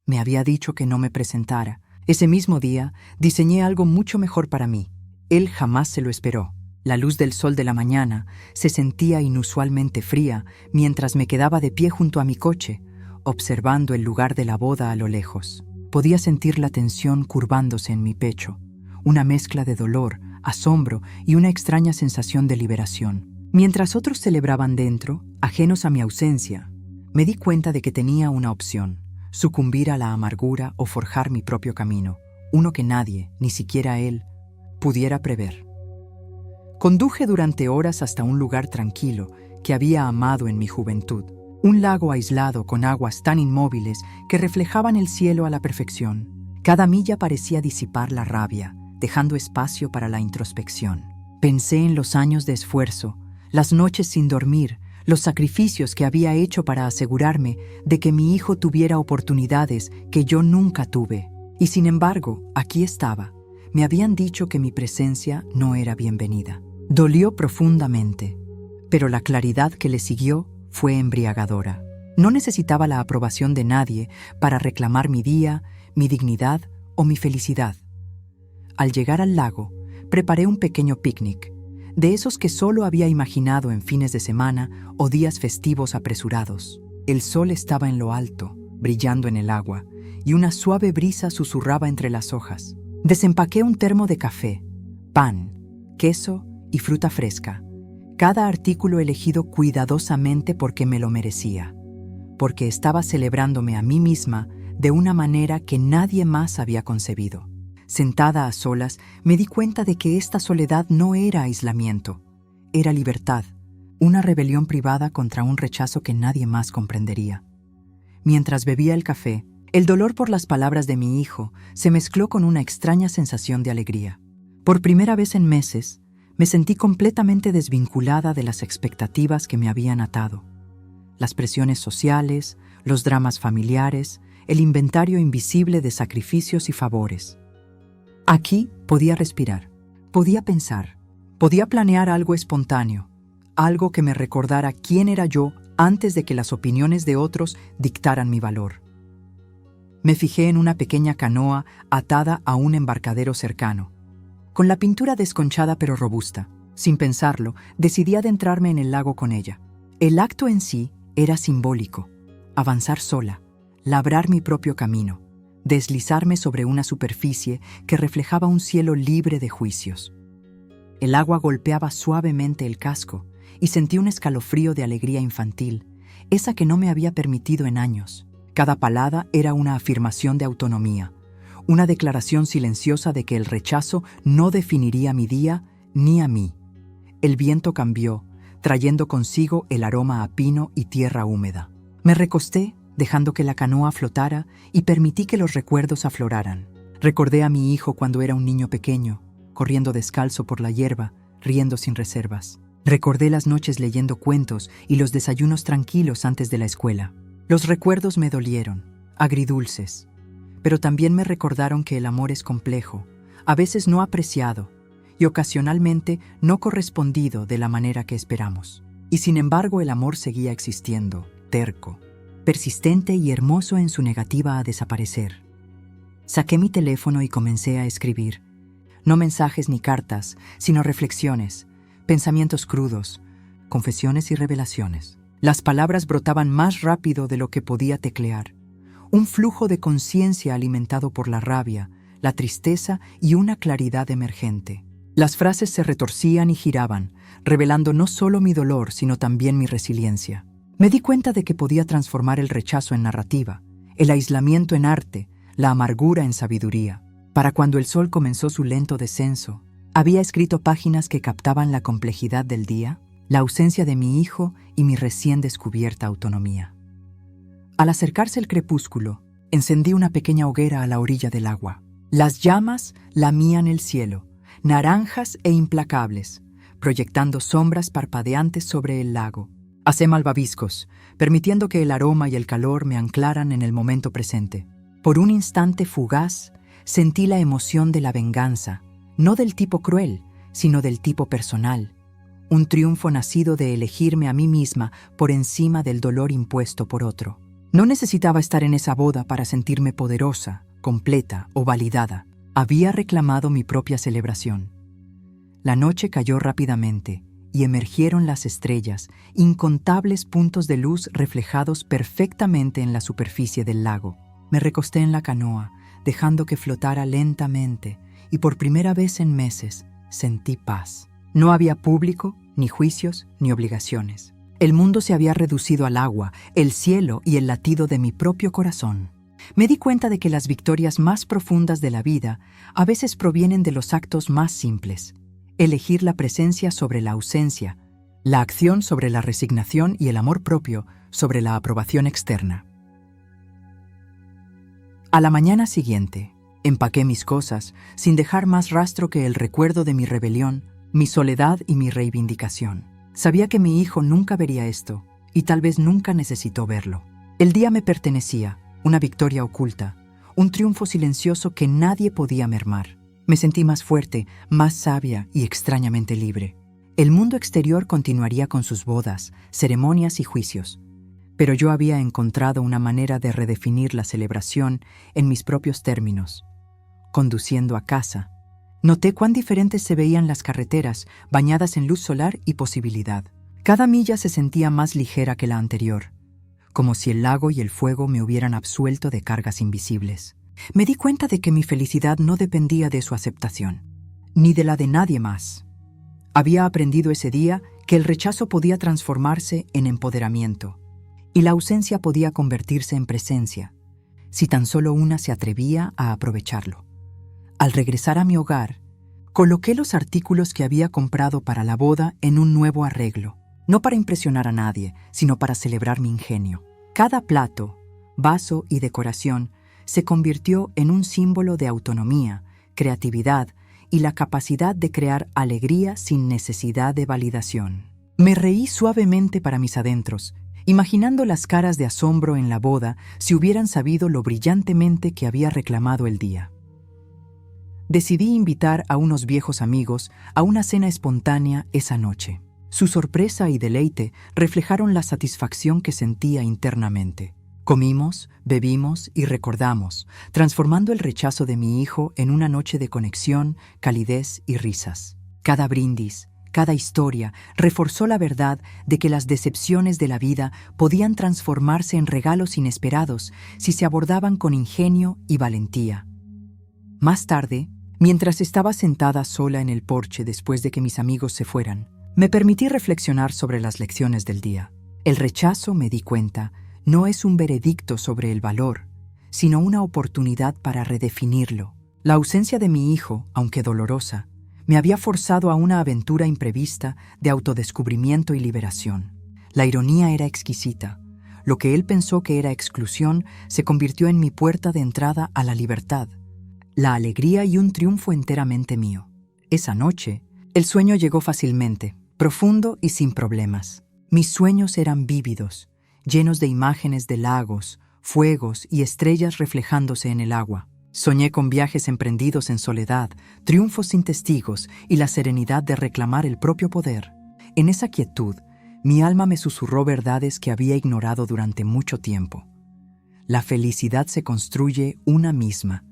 Me había dicho que no me presentara. Ese mismo día, diseñé algo mucho mejor para mí. Él jamás se lo esperó. La luz del sol de la mañana se sentía inusualmente fría mientras me quedaba de pie junto a mi coche, observando el lugar de la boda a lo lejos. Podía sentir la tensión curvándose en mi pecho, una mezcla de dolor, asombro y una extraña sensación de liberación. Mientras otros celebraban dentro, ajenos a mi ausencia, me di cuenta de que tenía una opción: sucumbir a la amargura o forjar mi propio camino, uno que nadie, ni siquiera él, pudiera prever. Conduje durante horas hasta un lugar tranquilo que había amado en mi juventud, un lago aislado con aguas tan inmóviles que reflejaban el cielo a la perfección. Cada milla parecía disipar la rabia, dejando espacio para la introspección. Pensé en los años de esfuerzo, las noches sin dormir, los sacrificios que había hecho para asegurarme de que mi hijo tuviera oportunidades que yo nunca tuve. Y sin embargo, aquí estaba. Me habían dicho que mi presencia no era bienvenida. Dolió profundamente, pero la claridad que le siguió fue embriagadora. No necesitaba la aprobación de nadie para reclamar mi día, mi dignidad o mi felicidad. Al llegar al lago, preparé un pequeño picnic, de esos que solo había imaginado en fines de semana o días festivos apresurados. El sol estaba en lo alto, brillando en el agua, y una suave brisa susurraba entre las hojas. Desempaqué un termo de café, pan, queso y fruta fresca, cada artículo elegido cuidadosamente porque me lo merecía, porque estaba celebrándome a mí misma de una manera que nadie más había concebido. Sentada a solas, me di cuenta de que esta soledad no era aislamiento, era libertad, una rebelión privada contra un rechazo que nadie más comprendería. Mientras bebía el café, el dolor por las palabras de mi hijo se mezcló con una extraña sensación de alegría. Por primera vez en meses, me sentí completamente desvinculada de las expectativas que me habían atado. Las presiones sociales, los dramas familiares, el inventario invisible de sacrificios y favores. Aquí podía respirar, podía pensar, podía planear algo espontáneo, algo que me recordara quién era yo antes de que las opiniones de otros dictaran mi valor. Me fijé en una pequeña canoa atada a un embarcadero cercano, con la pintura desconchada pero robusta. Sin pensarlo, decidí adentrarme en el lago con ella. El acto en sí era simbólico: avanzar sola, labrar mi propio camino, deslizarme sobre una superficie que reflejaba un cielo libre de juicios. El agua golpeaba suavemente el casco y sentí un escalofrío de alegría infantil, esa que no me había permitido en años. Cada palada era una afirmación de autonomía, una declaración silenciosa de que el rechazo no definiría mi día ni a mí. El viento cambió, trayendo consigo el aroma a pino y tierra húmeda. Me recosté, dejando que la canoa flotara, y permití que los recuerdos afloraran. Recordé a mi hijo cuando era un niño pequeño, corriendo descalzo por la hierba, riendo sin reservas. Recordé las noches leyendo cuentos y los desayunos tranquilos antes de la escuela. Los recuerdos me dolieron, agridulces, pero también me recordaron que el amor es complejo, a veces no apreciado y ocasionalmente no correspondido de la manera que esperamos. Y sin embargo el amor seguía existiendo, terco, persistente y hermoso en su negativa a desaparecer. Saqué mi teléfono y comencé a escribir. No mensajes ni cartas, sino reflexiones, pensamientos crudos, confesiones y revelaciones. Las palabras brotaban más rápido de lo que podía teclear. Un flujo de conciencia alimentado por la rabia, la tristeza y una claridad emergente. Las frases se retorcían y giraban, revelando no solo mi dolor, sino también mi resiliencia. Me di cuenta de que podía transformar el rechazo en narrativa, el aislamiento en arte, la amargura en sabiduría. Para cuando el sol comenzó su lento descenso, había escrito páginas que captaban la complejidad del día, la ausencia de mi hijo y mi recién descubierta autonomía. Al acercarse el crepúsculo, encendí una pequeña hoguera a la orilla del agua. Las llamas lamían el cielo, naranjas e implacables, proyectando sombras parpadeantes sobre el lago. Asé malvaviscos, permitiendo que el aroma y el calor me anclaran en el momento presente. Por un instante fugaz, sentí la emoción de la venganza, no del tipo cruel, sino del tipo personal. Un triunfo nacido de elegirme a mí misma por encima del dolor impuesto por otro. No necesitaba estar en esa boda para sentirme poderosa, completa o validada. Había reclamado mi propia celebración. La noche cayó rápidamente y emergieron las estrellas, incontables puntos de luz reflejados perfectamente en la superficie del lago. Me recosté en la canoa, dejando que flotara lentamente, y por primera vez en meses sentí paz. No había público, ni juicios, ni obligaciones. El mundo se había reducido al agua, el cielo y el latido de mi propio corazón. Me di cuenta de que las victorias más profundas de la vida a veces provienen de los actos más simples. Elegir la presencia sobre la ausencia, la acción sobre la resignación y el amor propio sobre la aprobación externa. A la mañana siguiente, empaqué mis cosas sin dejar más rastro que el recuerdo de mi rebelión, mi soledad y mi reivindicación. Sabía que mi hijo nunca vería esto, y tal vez nunca necesitó verlo. El día me pertenecía, una victoria oculta, un triunfo silencioso que nadie podía mermar. Me sentí más fuerte, más sabia y extrañamente libre. El mundo exterior continuaría con sus bodas, ceremonias y juicios, pero yo había encontrado una manera de redefinir la celebración en mis propios términos. Conduciendo a casa, noté cuán diferentes se veían las carreteras, bañadas en luz solar y posibilidad. Cada milla se sentía más ligera que la anterior, como si el lago y el fuego me hubieran absuelto de cargas invisibles. Me di cuenta de que mi felicidad no dependía de su aceptación, ni de la de nadie más. Había aprendido ese día que el rechazo podía transformarse en empoderamiento, y la ausencia podía convertirse en presencia, si tan solo una se atrevía a aprovecharlo. Al regresar a mi hogar, coloqué los artículos que había comprado para la boda en un nuevo arreglo, no para impresionar a nadie, sino para celebrar mi ingenio. Cada plato, vaso y decoración se convirtió en un símbolo de autonomía, creatividad y la capacidad de crear alegría sin necesidad de validación. Me reí suavemente para mis adentros, imaginando las caras de asombro en la boda si hubieran sabido lo brillantemente que había reclamado el día. Decidí invitar a unos viejos amigos a una cena espontánea esa noche. Su sorpresa y deleite reflejaron la satisfacción que sentía internamente. Comimos, bebimos y recordamos, transformando el rechazo de mi hijo en una noche de conexión, calidez y risas. Cada brindis, cada historia reforzó la verdad de que las decepciones de la vida podían transformarse en regalos inesperados si se abordaban con ingenio y valentía. Más tarde, mientras estaba sentada sola en el porche después de que mis amigos se fueran, me permití reflexionar sobre las lecciones del día. El rechazo, me di cuenta, no es un veredicto sobre el valor, sino una oportunidad para redefinirlo. La ausencia de mi hijo, aunque dolorosa, me había forzado a una aventura imprevista de autodescubrimiento y liberación. La ironía era exquisita. Lo que él pensó que era exclusión se convirtió en mi puerta de entrada a la libertad, la alegría y un triunfo enteramente mío. Esa noche, el sueño llegó fácilmente, profundo y sin problemas. Mis sueños eran vívidos, llenos de imágenes de lagos, fuegos y estrellas reflejándose en el agua. Soñé con viajes emprendidos en soledad, triunfos sin testigos y la serenidad de reclamar el propio poder. En esa quietud, mi alma me susurró verdades que había ignorado durante mucho tiempo. La felicidad se construye una misma,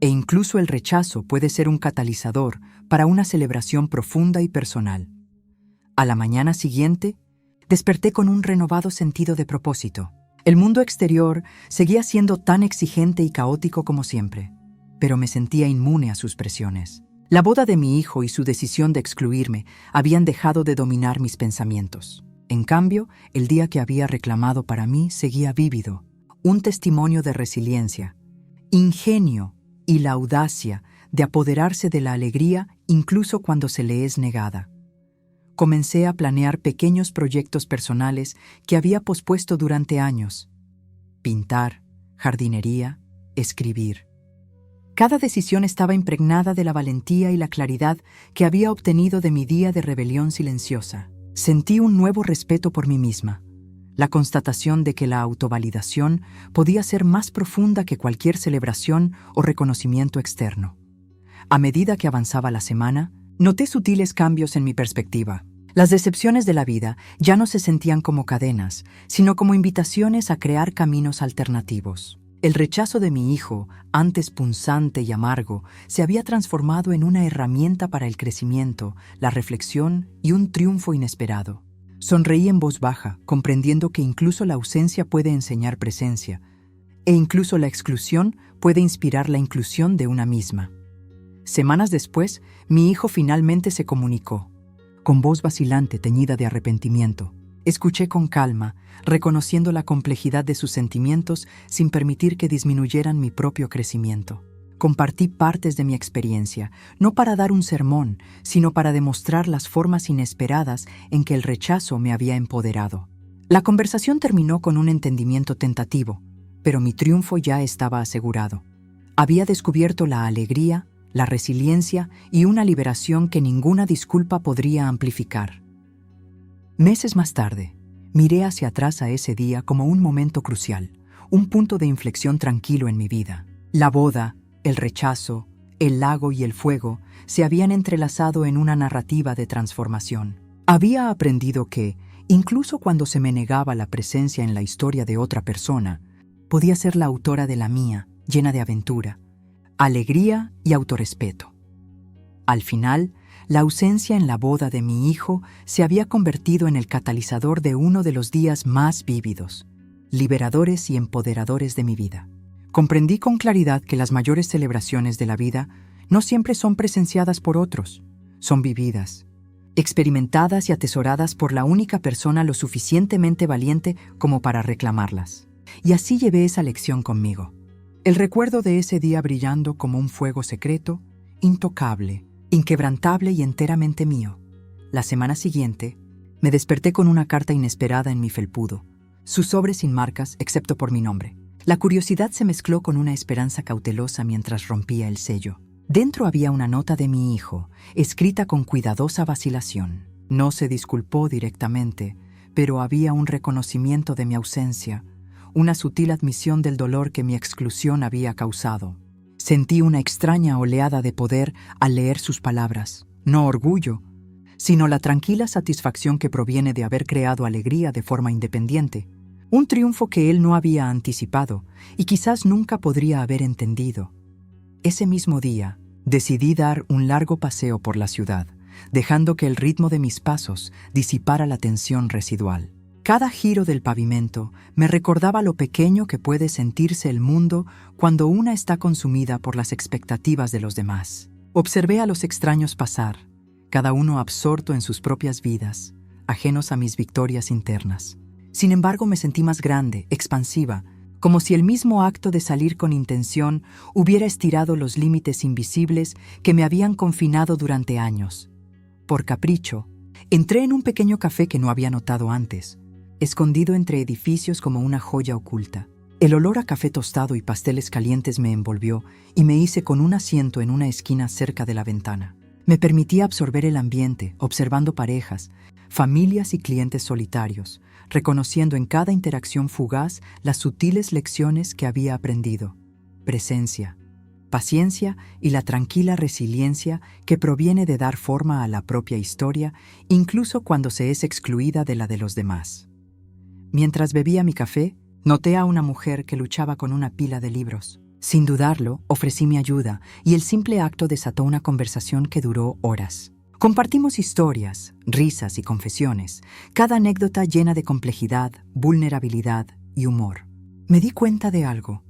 e incluso el rechazo puede ser un catalizador para una celebración profunda y personal. A la mañana siguiente, desperté con un renovado sentido de propósito. El mundo exterior seguía siendo tan exigente y caótico como siempre, pero me sentía inmune a sus presiones. La boda de mi hijo y su decisión de excluirme habían dejado de dominar mis pensamientos. En cambio, el día que había reclamado para mí seguía vívido, un testimonio de resiliencia, ingenio y la audacia de apoderarse de la alegría incluso cuando se le es negada. Comencé a planear pequeños proyectos personales que había pospuesto durante años. Pintar, jardinería, escribir. Cada decisión estaba impregnada de la valentía y la claridad que había obtenido de mi día de rebelión silenciosa. Sentí un nuevo respeto por mí misma, la constatación de que la autovalidación podía ser más profunda que cualquier celebración o reconocimiento externo. A medida que avanzaba la semana, noté sutiles cambios en mi perspectiva. Las decepciones de la vida ya no se sentían como cadenas, sino como invitaciones a crear caminos alternativos. El rechazo de mi hijo, antes punzante y amargo, se había transformado en una herramienta para el crecimiento, la reflexión y un triunfo inesperado. Sonreí en voz baja, comprendiendo que incluso la ausencia puede enseñar presencia, e incluso la exclusión puede inspirar la inclusión de una misma. Semanas después, mi hijo finalmente se comunicó. Con voz vacilante teñida de arrepentimiento, escuché con calma, reconociendo la complejidad de sus sentimientos sin permitir que disminuyeran mi propio crecimiento. Compartí partes de mi experiencia, no para dar un sermón, sino para demostrar las formas inesperadas en que el rechazo me había empoderado. La conversación terminó con un entendimiento tentativo, pero mi triunfo ya estaba asegurado. Había descubierto la alegría, la resiliencia y una liberación que ninguna disculpa podría amplificar. Meses más tarde, miré hacia atrás a ese día como un momento crucial, un punto de inflexión tranquilo en mi vida. La boda, el rechazo, el lago y el fuego se habían entrelazado en una narrativa de transformación. Había aprendido que, incluso cuando se me negaba la presencia en la historia de otra persona, podía ser la autora de la mía, llena de aventura, alegría y autorrespeto. Al final, la ausencia en la boda de mi hijo se había convertido en el catalizador de uno de los días más vívidos, liberadores y empoderadores de mi vida. Comprendí con claridad que las mayores celebraciones de la vida no siempre son presenciadas por otros, son vividas, experimentadas y atesoradas por la única persona lo suficientemente valiente como para reclamarlas. Y así llevé esa lección conmigo. El recuerdo de ese día brillando como un fuego secreto, intocable, inquebrantable y enteramente mío. La semana siguiente, me desperté con una carta inesperada en mi felpudo, su sobre sin marcas excepto por mi nombre. La curiosidad se mezcló con una esperanza cautelosa mientras rompía el sello. Dentro había una nota de mi hijo, escrita con cuidadosa vacilación. No se disculpó directamente, pero había un reconocimiento de mi ausencia, una sutil admisión del dolor que mi exclusión había causado. Sentí una extraña oleada de poder al leer sus palabras, no orgullo, sino la tranquila satisfacción que proviene de haber creado alegría de forma independiente, un triunfo que él no había anticipado y quizás nunca podría haber entendido. Ese mismo día, decidí dar un largo paseo por la ciudad, dejando que el ritmo de mis pasos disipara la tensión residual. Cada giro del pavimento me recordaba lo pequeño que puede sentirse el mundo cuando una está consumida por las expectativas de los demás. Observé a los extraños pasar, cada uno absorto en sus propias vidas, ajenos a mis victorias internas. Sin embargo, me sentí más grande, expansiva, como si el mismo acto de salir con intención hubiera estirado los límites invisibles que me habían confinado durante años. Por capricho, entré en un pequeño café que no había notado antes, escondido entre edificios como una joya oculta. El olor a café tostado y pasteles calientes me envolvió y me hice con un asiento en una esquina cerca de la ventana. Me permití absorber el ambiente, observando parejas, familias y clientes solitarios, reconociendo en cada interacción fugaz las sutiles lecciones que había aprendido. Presencia, paciencia y la tranquila resiliencia que proviene de dar forma a la propia historia, incluso cuando se es excluida de la de los demás. Mientras bebía mi café, noté a una mujer que luchaba con una pila de libros. Sin dudarlo, ofrecí mi ayuda y el simple acto desató una conversación que duró horas. Compartimos historias, risas y confesiones, cada anécdota llena de complejidad, vulnerabilidad y humor. Me di cuenta de algo.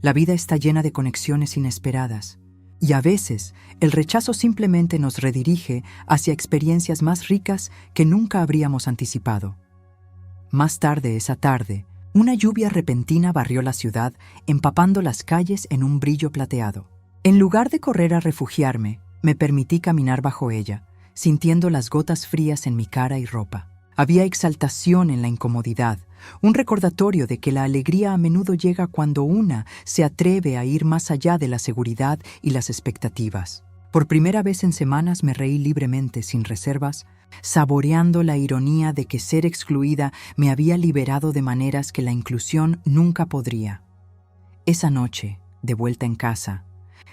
La vida está llena de conexiones inesperadas, y a veces el rechazo simplemente nos redirige hacia experiencias más ricas que nunca habríamos anticipado. Más tarde esa tarde, una lluvia repentina barrió la ciudad, empapando las calles en un brillo plateado. En lugar de correr a refugiarme, me permití caminar bajo ella, sintiendo las gotas frías en mi cara y ropa. Había exaltación en la incomodidad, un recordatorio de que la alegría a menudo llega cuando una se atreve a ir más allá de la seguridad y las expectativas. Por primera vez en semanas me reí libremente, sin reservas, saboreando la ironía de que ser excluida me había liberado de maneras que la inclusión nunca podría. Esa noche, de vuelta en casa,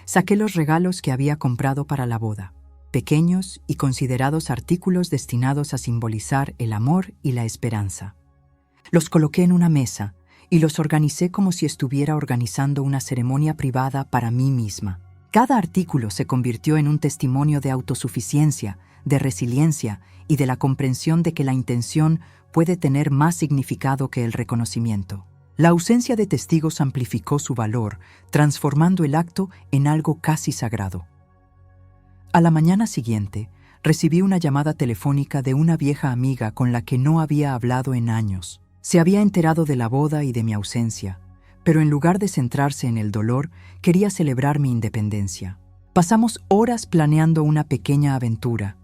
saqué los regalos que había comprado para la boda. pequeños y considerados artículos destinados a simbolizar el amor y la esperanza. Los coloqué en una mesa y los organicé como si estuviera organizando una ceremonia privada para mí misma. Cada artículo se convirtió en un testimonio de autosuficiencia, de resiliencia y de la comprensión de que la intención puede tener más significado que el reconocimiento. La ausencia de testigos amplificó su valor, transformando el acto en algo casi sagrado. A la mañana siguiente, recibí una llamada telefónica de una vieja amiga con la que no había hablado en años. Se había enterado de la boda y de mi ausencia, pero en lugar de centrarse en el dolor, quería celebrar mi independencia. Pasamos horas planeando una pequeña aventura,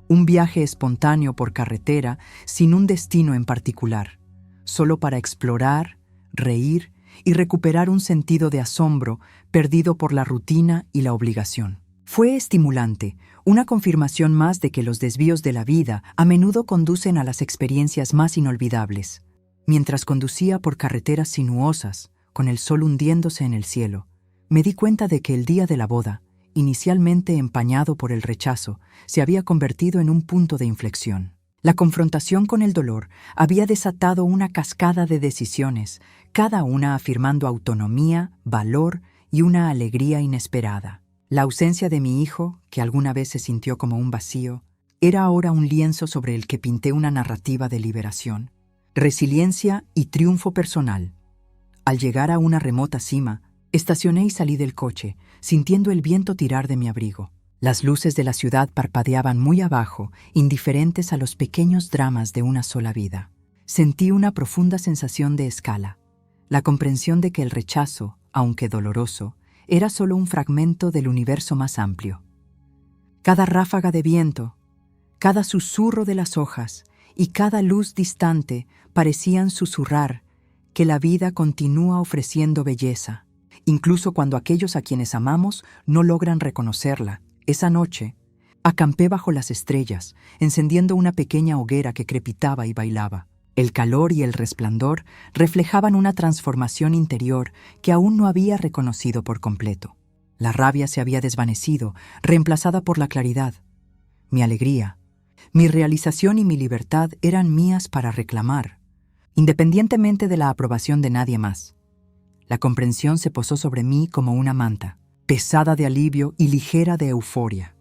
un viaje espontáneo por carretera sin un destino en particular, solo para explorar, reír y recuperar un sentido de asombro perdido por la rutina y la obligación. Fue estimulante, una confirmación más de que los desvíos de la vida a menudo conducen a las experiencias más inolvidables. Mientras conducía por carreteras sinuosas, con el sol hundiéndose en el cielo, me di cuenta de que el día de la boda, inicialmente empañado por el rechazo, se había convertido en un punto de inflexión. La confrontación con el dolor había desatado una cascada de decisiones, cada una afirmando autonomía, valor y una alegría inesperada. La ausencia de mi hijo, que alguna vez se sintió como un vacío, era ahora un lienzo sobre el que pinté una narrativa de liberación, resiliencia y triunfo personal. Al llegar a una remota cima, estacioné y salí del coche, sintiendo el viento tirar de mi abrigo. Las luces de la ciudad parpadeaban muy abajo, indiferentes a los pequeños dramas de una sola vida. Sentí una profunda sensación de escala, la comprensión de que el rechazo, aunque doloroso, era solo un fragmento del universo más amplio. Cada ráfaga de viento, cada susurro de las hojas y cada luz distante parecían susurrar que la vida continúa ofreciendo belleza, incluso cuando aquellos a quienes amamos no logran reconocerla. Esa noche, acampé bajo las estrellas, encendiendo una pequeña hoguera que crepitaba y bailaba. El calor y el resplandor reflejaban una transformación interior que aún no había reconocido por completo. La rabia se había desvanecido, reemplazada por la claridad. Mi alegría, mi realización y mi libertad eran mías para reclamar, independientemente de la aprobación de nadie más. La comprensión se posó sobre mí como una manta, pesada de alivio y ligera de euforia.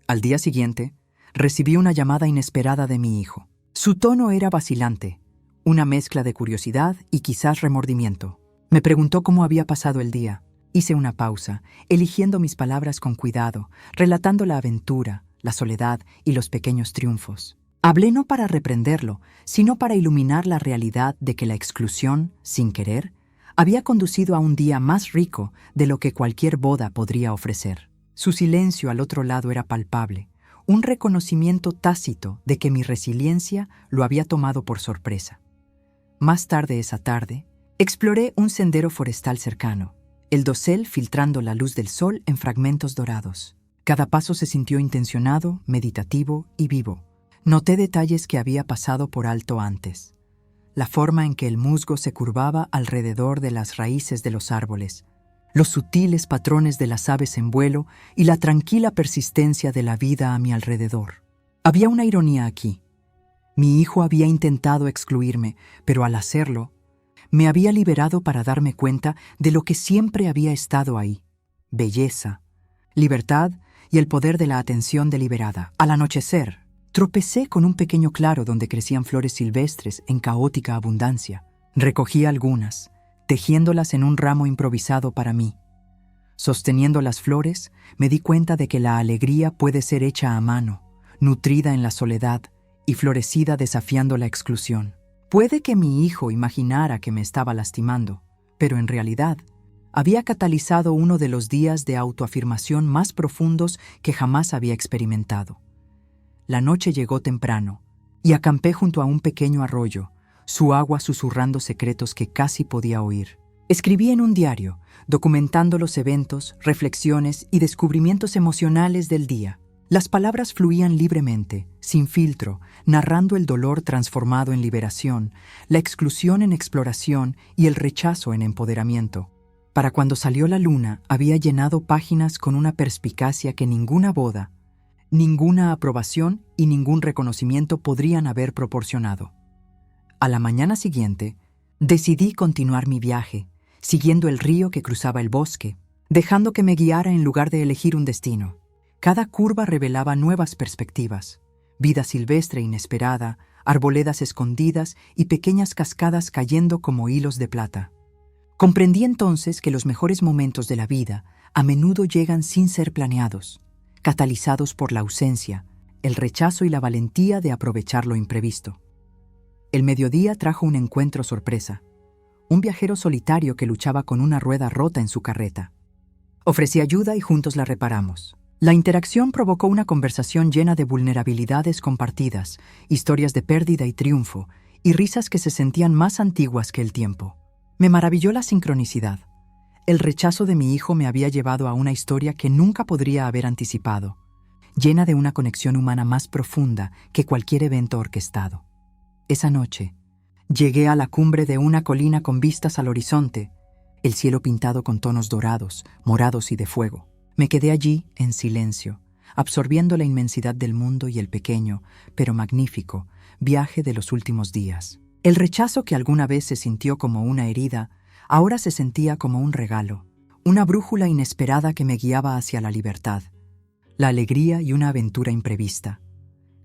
Al día siguiente, recibí una llamada inesperada de mi hijo. Su tono era vacilante, una mezcla de curiosidad y quizás remordimiento. Me preguntó cómo había pasado el día. Hice una pausa, eligiendo mis palabras con cuidado, relatando la aventura, la soledad y los pequeños triunfos. Hablé no para reprenderlo, sino para iluminar la realidad de que la exclusión, sin querer, había conducido a un día más rico de lo que cualquier boda podría ofrecer. Su silencio al otro lado era palpable, un reconocimiento tácito de que mi resiliencia lo había tomado por sorpresa. Más tarde esa tarde, exploré un sendero forestal cercano, el dosel filtrando la luz del sol en fragmentos dorados. Cada paso se sintió intencionado, meditativo y vivo. Noté detalles que había pasado por alto antes. La forma en que el musgo se curvaba alrededor de las raíces de los árboles, los sutiles patrones de las aves en vuelo y la tranquila persistencia de la vida a mi alrededor. Había una ironía aquí. Mi hijo había intentado excluirme, pero al hacerlo, me había liberado para darme cuenta de lo que siempre había estado ahí: belleza, libertad y el poder de la atención deliberada. Al anochecer, tropecé con un pequeño claro donde crecían flores silvestres en caótica abundancia. Recogí algunas, tejiéndolas en un ramo improvisado para mí. Sosteniendo las flores, me di cuenta de que la alegría puede ser hecha a mano, nutrida en la soledad y florecida desafiando la exclusión. Puede que mi hijo imaginara que me estaba lastimando, pero en realidad había catalizado uno de los días de autoafirmación más profundos que jamás había experimentado. La noche llegó temprano y acampé junto a un pequeño arroyo, su agua susurrando secretos que casi podía oír. Escribí en un diario, documentando los eventos, reflexiones y descubrimientos emocionales del día. Las palabras fluían libremente, sin filtro, narrando el dolor transformado en liberación, la exclusión en exploración y el rechazo en empoderamiento. Para cuando salió la luna, había llenado páginas con una perspicacia que ninguna boda, Ninguna aprobación y ningún reconocimiento podrían haber proporcionado. A la mañana siguiente, decidí continuar mi viaje, siguiendo el río que cruzaba el bosque, dejando que me guiara en lugar de elegir un destino. Cada curva revelaba nuevas perspectivas, vida silvestre inesperada, arboledas escondidas y pequeñas cascadas cayendo como hilos de plata. Comprendí entonces que los mejores momentos de la vida a menudo llegan sin ser planeados, catalizados por la ausencia, el rechazo y la valentía de aprovechar lo imprevisto. El mediodía trajo un encuentro sorpresa, un viajero solitario que luchaba con una rueda rota en su carreta. Ofrecí ayuda y juntos la reparamos. La interacción provocó una conversación llena de vulnerabilidades compartidas, historias de pérdida y triunfo, y risas que se sentían más antiguas que el tiempo. Me maravilló la sincronicidad. El rechazo de mi hijo me había llevado a una historia que nunca podría haber anticipado, llena de una conexión humana más profunda que cualquier evento orquestado. Esa noche, llegué a la cumbre de una colina con vistas al horizonte, el cielo pintado con tonos dorados, morados y de fuego. Me quedé allí en silencio, absorbiendo la inmensidad del mundo y el pequeño, pero magnífico, viaje de los últimos días. El rechazo que alguna vez se sintió como una herida, ahora se sentía como un regalo, una brújula inesperada que me guiaba hacia la libertad, la alegría y una aventura imprevista.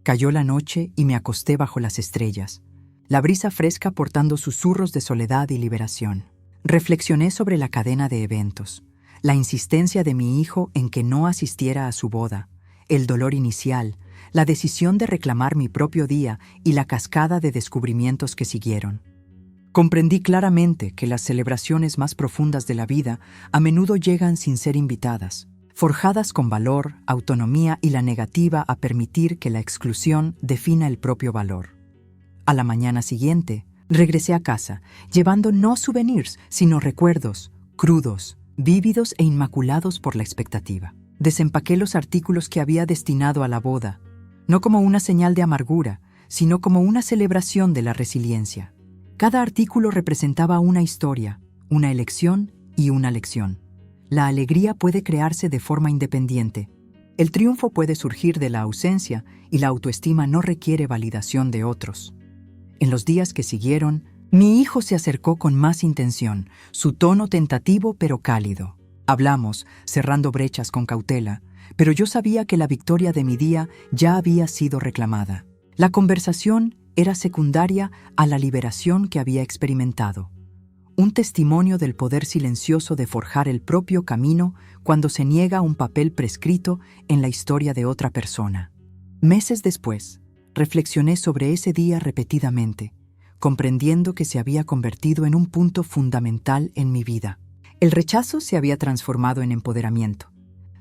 Cayó la noche y me acosté bajo las estrellas, la brisa fresca portando susurros de soledad y liberación. Reflexioné sobre la cadena de eventos, la insistencia de mi hijo en que no asistiera a su boda, el dolor inicial, la decisión de reclamar mi propio día y la cascada de descubrimientos que siguieron. Comprendí claramente que las celebraciones más profundas de la vida a menudo llegan sin ser invitadas, forjadas con valor, autonomía y la negativa a permitir que la exclusión defina el propio valor. A la mañana siguiente, regresé a casa, llevando no souvenirs, sino recuerdos, crudos, vívidos e inmaculados por la expectativa. Desempaqué los artículos que había destinado a la boda, no como una señal de amargura, sino como una celebración de la resiliencia. Cada artículo representaba una historia, una elección y una lección. La alegría puede crearse de forma independiente. El triunfo puede surgir de la ausencia y la autoestima no requiere validación de otros. En los días que siguieron, mi hijo se acercó con más intención, su tono tentativo pero cálido. Hablamos, cerrando brechas con cautela, pero yo sabía que la victoria de mi día ya había sido reclamada. La conversación era secundaria a la liberación que había experimentado. Un testimonio del poder silencioso de forjar el propio camino cuando se niega un papel prescrito en la historia de otra persona. Meses después, reflexioné sobre ese día repetidamente, comprendiendo que se había convertido en un punto fundamental en mi vida. El rechazo se había transformado en empoderamiento.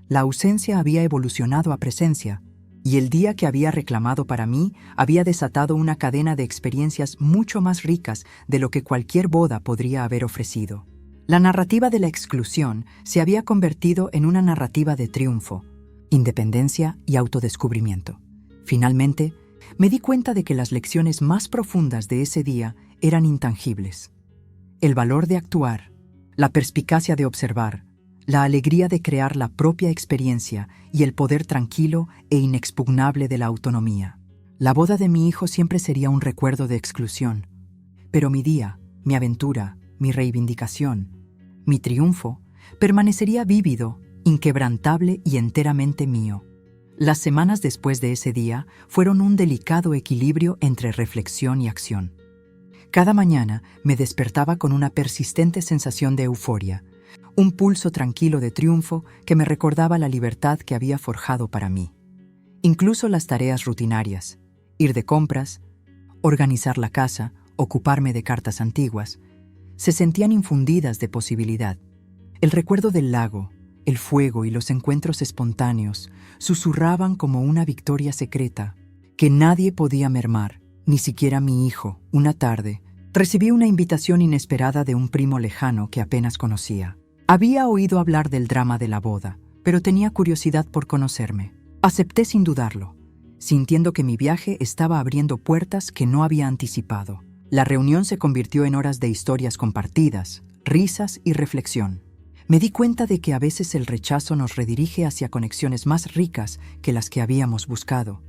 La ausencia había evolucionado a presencia, y el día que había reclamado para mí había desatado una cadena de experiencias mucho más ricas de lo que cualquier boda podría haber ofrecido. La narrativa de la exclusión se había convertido en una narrativa de triunfo, independencia y autodescubrimiento. Finalmente, me di cuenta de que las lecciones más profundas de ese día eran intangibles. El valor de actuar, la perspicacia de observar, la alegría de crear la propia experiencia y el poder tranquilo e inexpugnable de la autonomía. La boda de mi hijo siempre sería un recuerdo de exclusión, pero mi día, mi aventura, mi reivindicación, mi triunfo, permanecería vívido, inquebrantable y enteramente mío. Las semanas después de ese día fueron un delicado equilibrio entre reflexión y acción. Cada mañana me despertaba con una persistente sensación de euforia, un pulso tranquilo de triunfo que me recordaba la libertad que había forjado para mí. Incluso las tareas rutinarias, ir de compras, organizar la casa, ocuparme de cartas antiguas, se sentían infundidas de posibilidad. El recuerdo del lago, el fuego y los encuentros espontáneos susurraban como una victoria secreta que nadie podía mermar, ni siquiera mi hijo. Una tarde, recibí una invitación inesperada de un primo lejano que apenas conocía. Había oído hablar del drama de la boda, pero tenía curiosidad por conocerme. Acepté sin dudarlo, sintiendo que mi viaje estaba abriendo puertas que no había anticipado. La reunión se convirtió en horas de historias compartidas, risas y reflexión. Me di cuenta de que a veces el rechazo nos redirige hacia conexiones más ricas que las que habíamos buscado,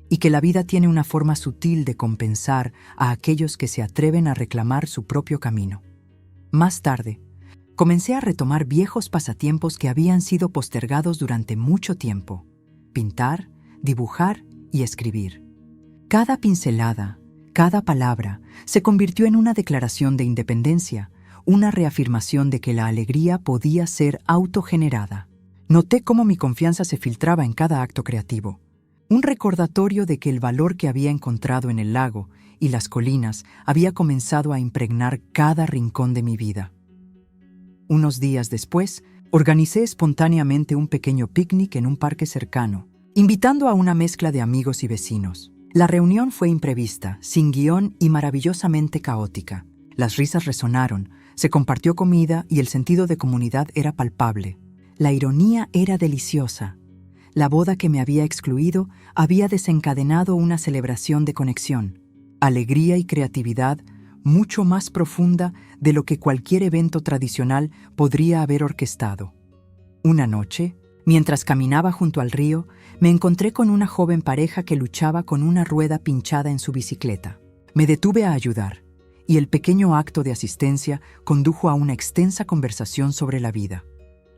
y que la vida tiene una forma sutil de compensar a aquellos que se atreven a reclamar su propio camino. Más tarde, comencé a retomar viejos pasatiempos que habían sido postergados durante mucho tiempo: pintar, dibujar y escribir. Cada pincelada, cada palabra, se convirtió en una declaración de independencia, una reafirmación de que la alegría podía ser autogenerada. Noté cómo mi confianza se filtraba en cada acto creativo, un recordatorio de que el valor que había encontrado en el lago y las colinas había comenzado a impregnar cada rincón de mi vida. Unos días después, organicé espontáneamente un pequeño picnic en un parque cercano, invitando a una mezcla de amigos y vecinos. La reunión fue imprevista, sin guión y maravillosamente caótica. Las risas resonaron, se compartió comida y el sentido de comunidad era palpable. La ironía era deliciosa. La boda que me había excluido había desencadenado una celebración de conexión, alegría y creatividad mucho más profunda de lo que cualquier evento tradicional podría haber orquestado. Una noche, mientras caminaba junto al río, me encontré con una joven pareja que luchaba con una rueda pinchada en su bicicleta. Me detuve a ayudar, y el pequeño acto de asistencia condujo a una extensa conversación sobre la vida,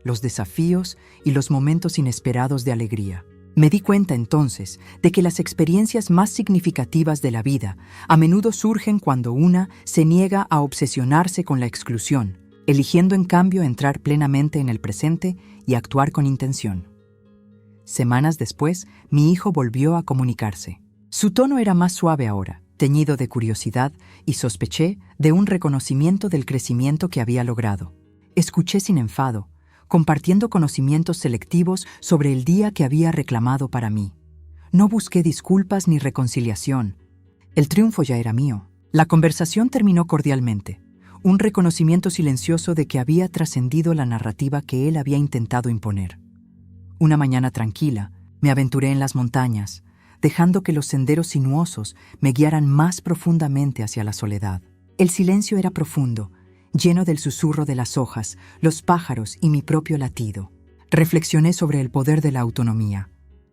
los desafíos y los momentos inesperados de alegría. Me di cuenta entonces de que las experiencias más significativas de la vida a menudo surgen cuando una se niega a obsesionarse con la exclusión, eligiendo en cambio entrar plenamente en el presente y actuar con intención. Semanas después, mi hijo volvió a comunicarse. Su tono era más suave ahora, teñido de curiosidad, y sospeché de un reconocimiento del crecimiento que había logrado. Escuché sin enfado, compartiendo conocimientos selectivos sobre el día que había reclamado para mí. No busqué disculpas ni reconciliación. El triunfo ya era mío. La conversación terminó cordialmente, un reconocimiento silencioso de que había trascendido la narrativa que él había intentado imponer. Una mañana tranquila, me aventuré en las montañas, dejando que los senderos sinuosos me guiaran más profundamente hacia la soledad. El silencio era profundo, lleno del susurro de las hojas, los pájaros y mi propio latido. Reflexioné sobre el poder de la autonomía,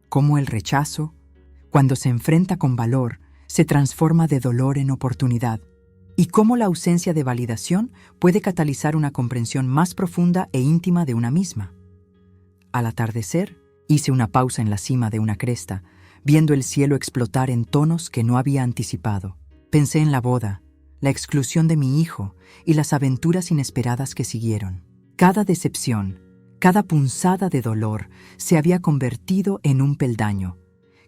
cómo el rechazo, cuando se enfrenta con valor, se transforma de dolor en oportunidad, y cómo la ausencia de validación puede catalizar una comprensión más profunda e íntima de una misma. Al atardecer, hice una pausa en la cima de una cresta, viendo el cielo explotar en tonos que no había anticipado. Pensé en la boda, la exclusión de mi hijo y las aventuras inesperadas que siguieron. Cada decepción, cada punzada de dolor se había convertido en un peldaño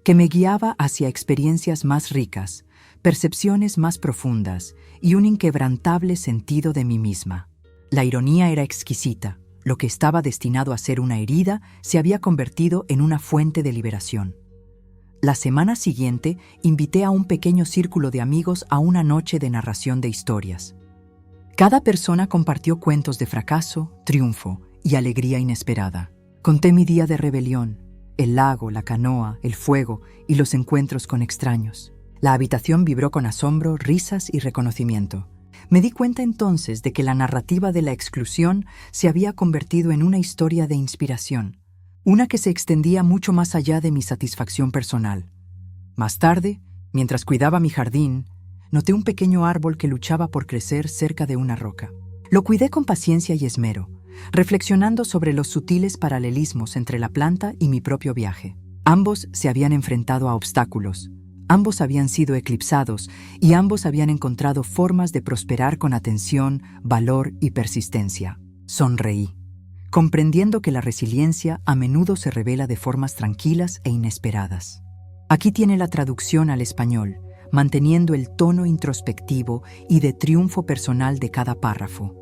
que me guiaba hacia experiencias más ricas, percepciones más profundas y un inquebrantable sentido de mí misma. La ironía era exquisita. Lo que estaba destinado a ser una herida se había convertido en una fuente de liberación. La semana siguiente, invité a un pequeño círculo de amigos a una noche de narración de historias. Cada persona compartió cuentos de fracaso, triunfo y alegría inesperada. Conté mi día de rebelión, el lago, la canoa, el fuego y los encuentros con extraños. La habitación vibró con asombro, risas y reconocimiento. Me di cuenta entonces de que la narrativa de la exclusión se había convertido en una historia de inspiración, una que se extendía mucho más allá de mi satisfacción personal. Más tarde, mientras cuidaba mi jardín, noté un pequeño árbol que luchaba por crecer cerca de una roca. Lo cuidé con paciencia y esmero, reflexionando sobre los sutiles paralelismos entre la planta y mi propio viaje. Ambos se habían enfrentado a obstáculos, ambos habían sido eclipsados y ambos habían encontrado formas de prosperar con atención, valor y persistencia. Sonreí, comprendiendo que la resiliencia a menudo se revela de formas tranquilas e inesperadas. Aquí tiene la traducción al español, manteniendo el tono introspectivo y de triunfo personal de cada párrafo.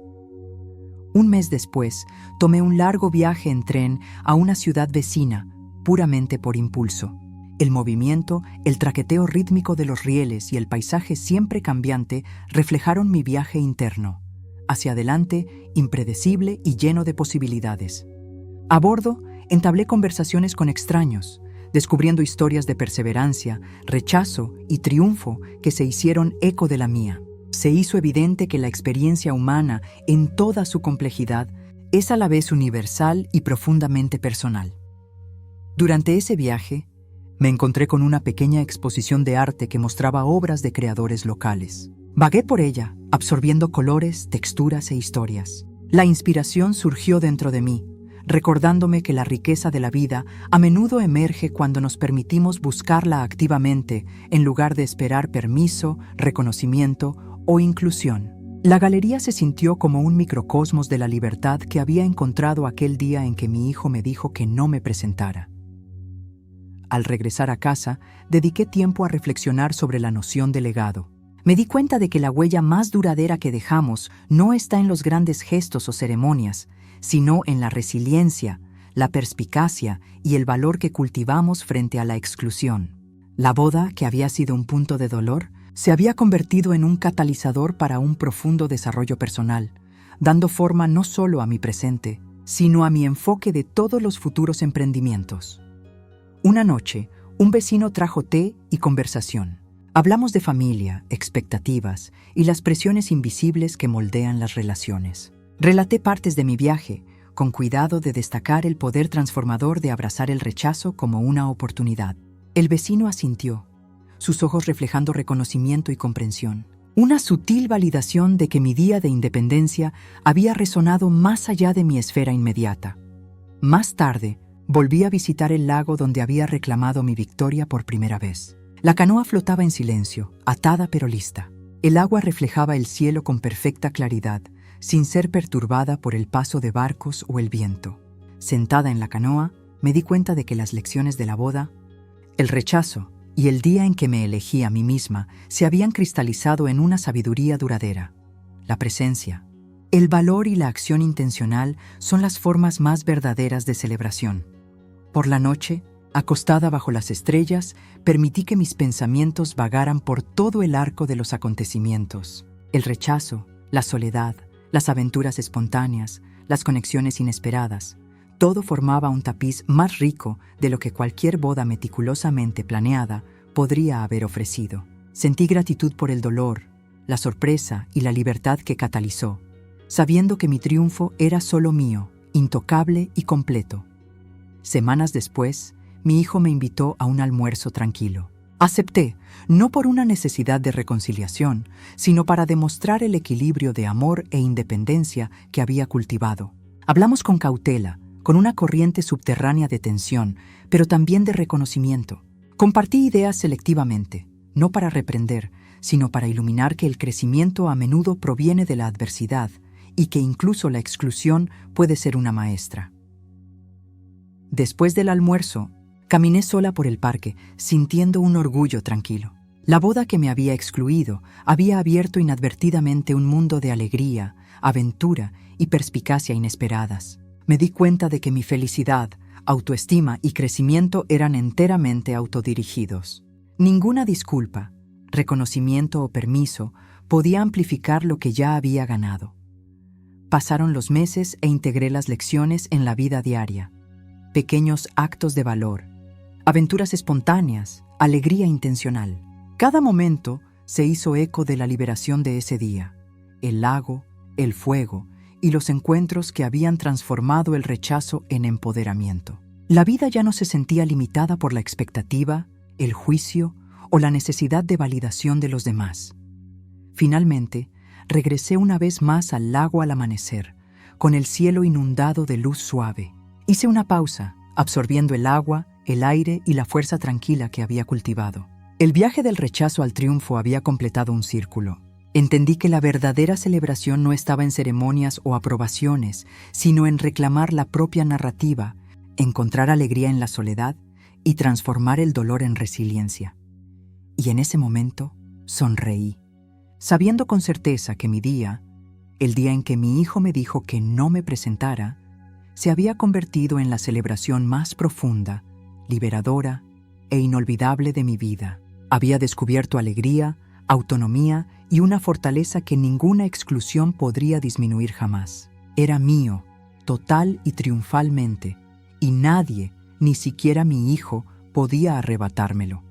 Un mes después, tomé un largo viaje en tren a una ciudad vecina, puramente por impulso. El movimiento, el traqueteo rítmico de los rieles y el paisaje siempre cambiante reflejaron mi viaje interno, hacia adelante, impredecible y lleno de posibilidades. A bordo, entablé conversaciones con extraños, descubriendo historias de perseverancia, rechazo y triunfo que se hicieron eco de la mía. Se hizo evidente que la experiencia humana, en toda su complejidad, es a la vez universal y profundamente personal. Durante ese viaje, me encontré con una pequeña exposición de arte que mostraba obras de creadores locales. Vagué por ella, absorbiendo colores, texturas e historias. La inspiración surgió dentro de mí, recordándome que la riqueza de la vida a menudo emerge cuando nos permitimos buscarla activamente en lugar de esperar permiso, reconocimiento o inclusión. La galería se sintió como un microcosmos de la libertad que había encontrado aquel día en que mi hijo me dijo que no me presentara. Al regresar a casa, dediqué tiempo a reflexionar sobre la noción de legado. Me di cuenta de que la huella más duradera que dejamos no está en los grandes gestos o ceremonias, sino en la resiliencia, la perspicacia y el valor que cultivamos frente a la exclusión. La boda, que había sido un punto de dolor, se había convertido en un catalizador para un profundo desarrollo personal, dando forma no solo a mi presente, sino a mi enfoque de todos los futuros emprendimientos. Una noche, un vecino trajo té y conversación. Hablamos de familia, expectativas y las presiones invisibles que moldean las relaciones. Relaté partes de mi viaje, con cuidado de destacar el poder transformador de abrazar el rechazo como una oportunidad. El vecino asintió, sus ojos reflejando reconocimiento y comprensión. Una sutil validación de que mi día de independencia había resonado más allá de mi esfera inmediata. Más tarde, volví a visitar el lago donde había reclamado mi victoria por primera vez. La canoa flotaba en silencio, atada pero lista. El agua reflejaba el cielo con perfecta claridad, sin ser perturbada por el paso de barcos o el viento. Sentada en la canoa, me di cuenta de que las lecciones de la boda, el rechazo y el día en que me elegí a mí misma se habían cristalizado en una sabiduría duradera. La presencia, el valor y la acción intencional son las formas más verdaderas de celebración. Por la noche, acostada bajo las estrellas, permití que mis pensamientos vagaran por todo el arco de los acontecimientos. El rechazo, la soledad, las aventuras espontáneas, las conexiones inesperadas, todo formaba un tapiz más rico de lo que cualquier boda meticulosamente planeada podría haber ofrecido. Sentí gratitud por el dolor, la sorpresa y la libertad que catalizó, sabiendo que mi triunfo era solo mío, intocable y completo. Semanas después, mi hijo me invitó a un almuerzo tranquilo. Acepté, no por una necesidad de reconciliación, sino para demostrar el equilibrio de amor e independencia que había cultivado. Hablamos con cautela, con una corriente subterránea de tensión, pero también de reconocimiento. Compartí ideas selectivamente, no para reprender, sino para iluminar que el crecimiento a menudo proviene de la adversidad y que incluso la exclusión puede ser una maestra. Después del almuerzo, caminé sola por el parque, sintiendo un orgullo tranquilo. La boda que me había excluido había abierto inadvertidamente un mundo de alegría, aventura y perspicacia inesperadas. Me di cuenta de que mi felicidad, autoestima y crecimiento eran enteramente autodirigidos. Ninguna disculpa, reconocimiento o permiso podía amplificar lo que ya había ganado. Pasaron los meses e integré las lecciones en la vida diaria. Pequeños actos de valor, aventuras espontáneas, alegría intencional. Cada momento se hizo eco de la liberación de ese día, el lago, el fuego y los encuentros que habían transformado el rechazo en empoderamiento. La vida ya no se sentía limitada por la expectativa, el juicio o la necesidad de validación de los demás. Finalmente, regresé una vez más al lago al amanecer, con el cielo inundado de luz suave. Hice una pausa, absorbiendo el agua, el aire y la fuerza tranquila que había cultivado. El viaje del rechazo al triunfo había completado un círculo. Entendí que la verdadera celebración no estaba en ceremonias o aprobaciones, sino en reclamar la propia narrativa, encontrar alegría en la soledad y transformar el dolor en resiliencia. Y en ese momento, sonreí, sabiendo con certeza que mi día, el día en que mi hijo me dijo que no me presentara, se había convertido en la celebración más profunda, liberadora e inolvidable de mi vida. Había descubierto alegría, autonomía y una fortaleza que ninguna exclusión podría disminuir jamás. Era mío, total y triunfalmente, y nadie, ni siquiera mi hijo, podía arrebatármelo.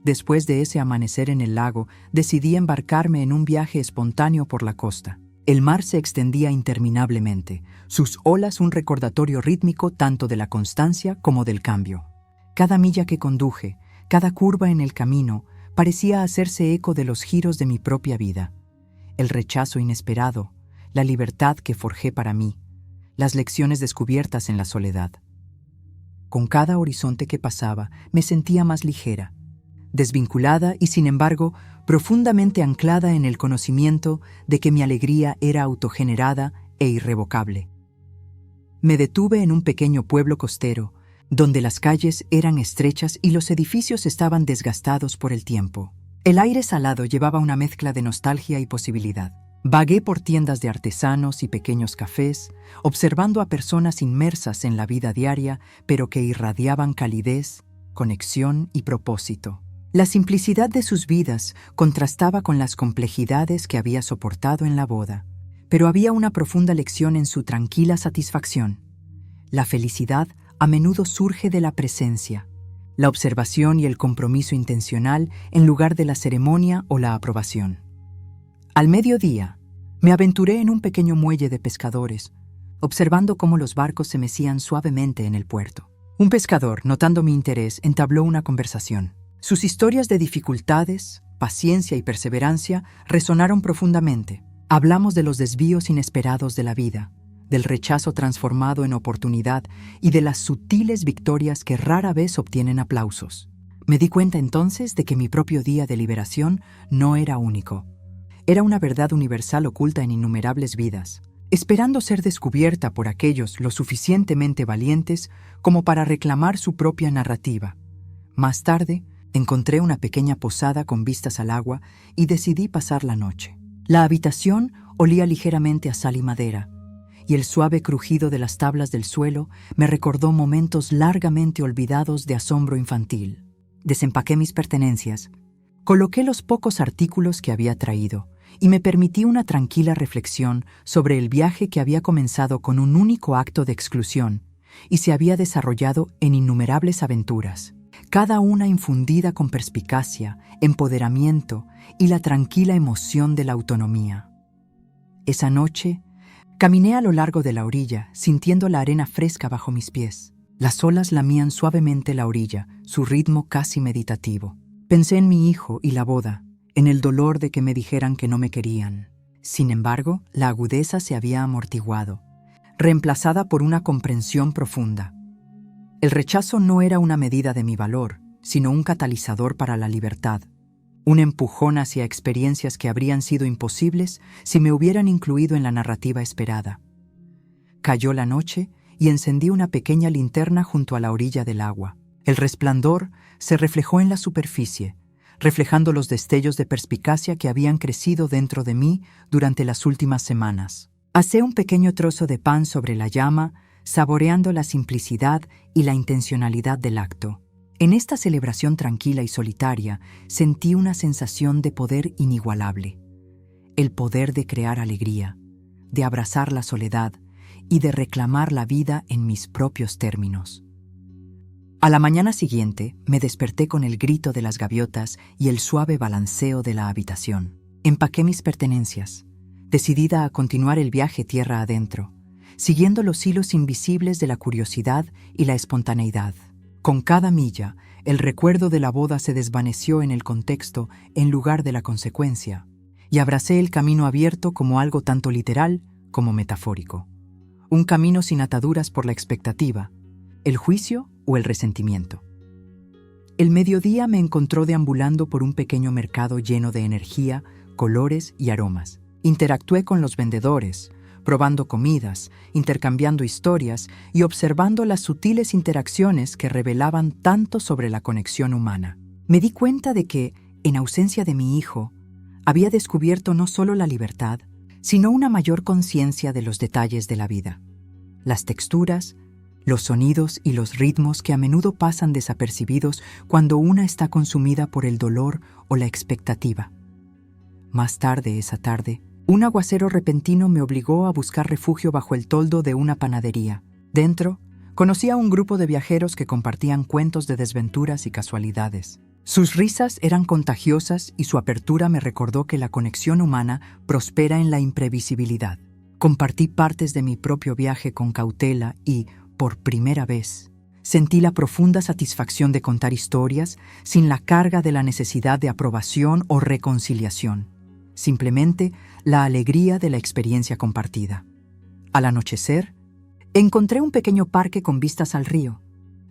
Después de ese amanecer en el lago, decidí embarcarme en un viaje espontáneo por la costa. El mar se extendía interminablemente, sus olas un recordatorio rítmico tanto de la constancia como del cambio. Cada milla que conduje, cada curva en el camino, parecía hacerse eco de los giros de mi propia vida. El rechazo inesperado, la libertad que forjé para mí, las lecciones descubiertas en la soledad. Con cada horizonte que pasaba, me sentía más ligera, desvinculada y, sin embargo, profundamente anclada en el conocimiento de que mi alegría era autogenerada e irrevocable. Me detuve en un pequeño pueblo costero, donde las calles eran estrechas y los edificios estaban desgastados por el tiempo. El aire salado llevaba una mezcla de nostalgia y posibilidad. Vagué por tiendas de artesanos y pequeños cafés, observando a personas inmersas en la vida diaria, pero que irradiaban calidez, conexión y propósito. La simplicidad de sus vidas contrastaba con las complejidades que había soportado en la boda, pero había una profunda lección en su tranquila satisfacción. La felicidad a menudo surge de la presencia, la observación y el compromiso intencional en lugar de la ceremonia o la aprobación. Al mediodía, me aventuré en un pequeño muelle de pescadores, observando cómo los barcos se mecían suavemente en el puerto. Un pescador, notando mi interés, entabló una conversación. Sus historias de dificultades, paciencia y perseverancia resonaron profundamente. Hablamos de los desvíos inesperados de la vida, del rechazo transformado en oportunidad y de las sutiles victorias que rara vez obtienen aplausos. Me di cuenta entonces de que mi propio día de liberación no era único. Era una verdad universal oculta en innumerables vidas, esperando ser descubierta por aquellos lo suficientemente valientes como para reclamar su propia narrativa. Más tarde, encontré una pequeña posada con vistas al agua y decidí pasar la noche. La habitación olía ligeramente a sal y madera, y el suave crujido de las tablas del suelo me recordó momentos largamente olvidados de asombro infantil. Desempaqué mis pertenencias, coloqué los pocos artículos que había traído y me permití una tranquila reflexión sobre el viaje que había comenzado con un único acto de exclusión y se había desarrollado en innumerables aventuras, cada una infundida con perspicacia, empoderamiento y la tranquila emoción de la autonomía. Esa noche, caminé a lo largo de la orilla, sintiendo la arena fresca bajo mis pies. Las olas lamían suavemente la orilla, su ritmo casi meditativo. Pensé en mi hijo y la boda, en el dolor de que me dijeran que no me querían. Sin embargo, la agudeza se había amortiguado, reemplazada por una comprensión profunda. El rechazo no era una medida de mi valor, sino un catalizador para la libertad, un empujón hacia experiencias que habrían sido imposibles si me hubieran incluido en la narrativa esperada. Cayó la noche y encendí una pequeña linterna junto a la orilla del agua. El resplandor se reflejó en la superficie, reflejando los destellos de perspicacia que habían crecido dentro de mí durante las últimas semanas. Asé un pequeño trozo de pan sobre la llama, saboreando la simplicidad y la intencionalidad del acto. En esta celebración tranquila y solitaria, sentí una sensación de poder inigualable. El poder de crear alegría, de abrazar la soledad y de reclamar la vida en mis propios términos. A la mañana siguiente, me desperté con el grito de las gaviotas y el suave balanceo de la habitación. Empaqué mis pertenencias, decidida a continuar el viaje tierra adentro, siguiendo los hilos invisibles de la curiosidad y la espontaneidad. Con cada milla, el recuerdo de la boda se desvaneció en el contexto en lugar de la consecuencia, y abracé el camino abierto como algo tanto literal como metafórico. Un camino sin ataduras por la expectativa, el juicio o el resentimiento. El mediodía me encontró deambulando por un pequeño mercado lleno de energía, colores y aromas. Interactué con los vendedores, probando comidas, intercambiando historias y observando las sutiles interacciones que revelaban tanto sobre la conexión humana. Me di cuenta de que, en ausencia de mi hijo, había descubierto no solo la libertad, sino una mayor conciencia de los detalles de la vida. Las texturas, los sonidos y los ritmos que a menudo pasan desapercibidos cuando una está consumida por el dolor o la expectativa. Más tarde esa tarde, un aguacero repentino me obligó a buscar refugio bajo el toldo de una panadería. Dentro, conocí a un grupo de viajeros que compartían cuentos de desventuras y casualidades. Sus risas eran contagiosas y su apertura me recordó que la conexión humana prospera en la imprevisibilidad. Compartí partes de mi propio viaje con cautela y, por primera vez, sentí la profunda satisfacción de contar historias sin la carga de la necesidad de aprobación o reconciliación. Simplemente la alegría de la experiencia compartida. Al anochecer, encontré un pequeño parque con vistas al río,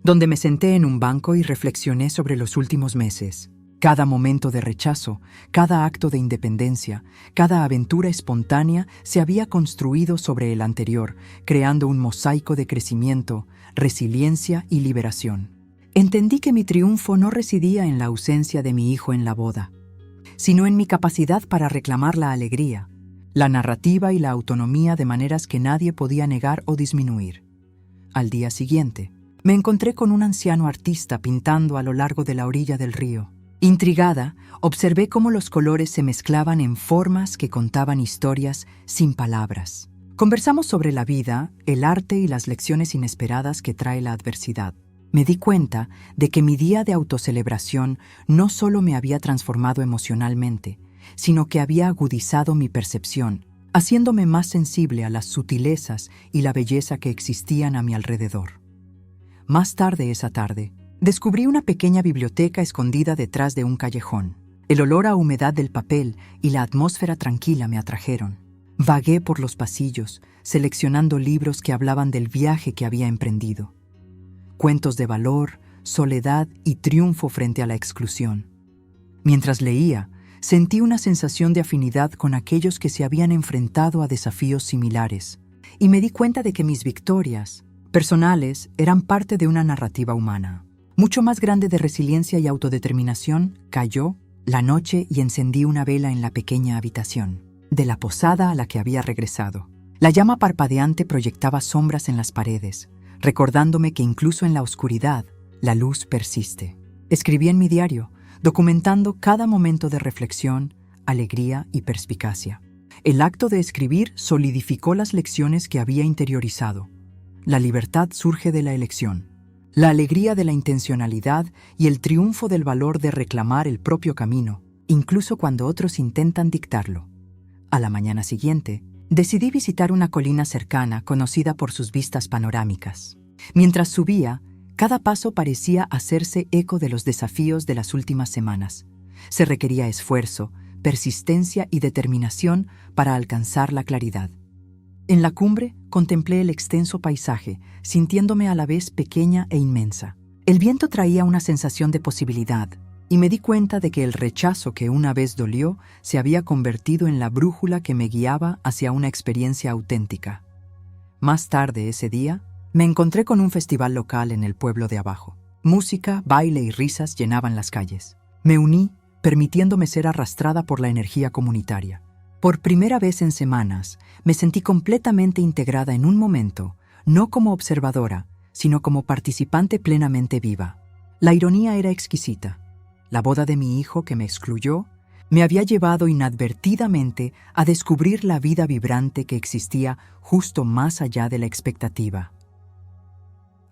donde me senté en un banco y reflexioné sobre los últimos meses. Cada momento de rechazo, cada acto de independencia, cada aventura espontánea se había construido sobre el anterior, creando un mosaico de crecimiento, resiliencia y liberación. Entendí que mi triunfo no residía en la ausencia de mi hijo en la boda, sino en mi capacidad para reclamar la alegría, la narrativa y la autonomía de maneras que nadie podía negar o disminuir. Al día siguiente, me encontré con un anciano artista pintando a lo largo de la orilla del río. Intrigada, observé cómo los colores se mezclaban en formas que contaban historias sin palabras. Conversamos sobre la vida, el arte y las lecciones inesperadas que trae la adversidad. Me di cuenta de que mi día de autocelebración no solo me había transformado emocionalmente, sino que había agudizado mi percepción, haciéndome más sensible a las sutilezas y la belleza que existían a mi alrededor. Más tarde esa tarde, descubrí una pequeña biblioteca escondida detrás de un callejón. El olor a humedad del papel y la atmósfera tranquila me atrajeron. Vagué por los pasillos, seleccionando libros que hablaban del viaje que había emprendido. Cuentos de valor, soledad y triunfo frente a la exclusión. Mientras leía, sentí una sensación de afinidad con aquellos que se habían enfrentado a desafíos similares, y me di cuenta de que mis victorias personales eran parte de una narrativa humana. Mucho más grande de resiliencia y autodeterminación, cayó la noche y encendí una vela en la pequeña habitación de la posada a la que había regresado. La llama parpadeante proyectaba sombras en las paredes, recordándome que incluso en la oscuridad, la luz persiste. Escribí en mi diario, documentando cada momento de reflexión, alegría y perspicacia. El acto de escribir solidificó las lecciones que había interiorizado. La libertad surge de la elección, la alegría de la intencionalidad y el triunfo del valor de reclamar el propio camino, incluso cuando otros intentan dictarlo. A la mañana siguiente, decidí visitar una colina cercana conocida por sus vistas panorámicas. Mientras subía, cada paso parecía hacerse eco de los desafíos de las últimas semanas. Se requería esfuerzo, persistencia y determinación para alcanzar la claridad. En la cumbre, contemplé el extenso paisaje, sintiéndome a la vez pequeña e inmensa. El viento traía una sensación de posibilidad, y me di cuenta de que el rechazo que una vez dolió se había convertido en la brújula que me guiaba hacia una experiencia auténtica. Más tarde ese día, me encontré con un festival local en el pueblo de abajo. Música, baile y risas llenaban las calles. Me uní, permitiéndome ser arrastrada por la energía comunitaria. Por primera vez en semanas, me sentí completamente integrada en un momento, no como observadora, sino como participante plenamente viva. La ironía era exquisita. La boda de mi hijo, que me excluyó, me había llevado inadvertidamente a descubrir la vida vibrante que existía justo más allá de la expectativa.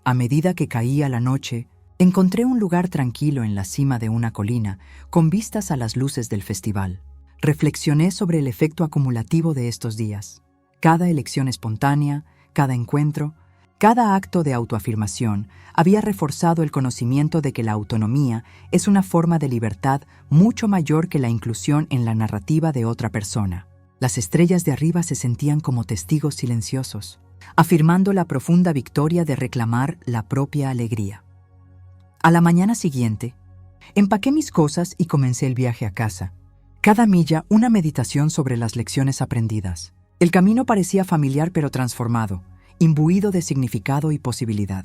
A medida que caía la noche, encontré un lugar tranquilo en la cima de una colina, con vistas a las luces del festival. Reflexioné sobre el efecto acumulativo de estos días. Cada elección espontánea, cada encuentro, cada acto de autoafirmación había reforzado el conocimiento de que la autonomía es una forma de libertad mucho mayor que la inclusión en la narrativa de otra persona. Las estrellas de arriba se sentían como testigos silenciosos, afirmando la profunda victoria de reclamar la propia alegría. A la mañana siguiente, empaqué mis cosas y comencé el viaje a casa. Cada milla una meditación sobre las lecciones aprendidas. El camino parecía familiar pero transformado, imbuido de significado y posibilidad.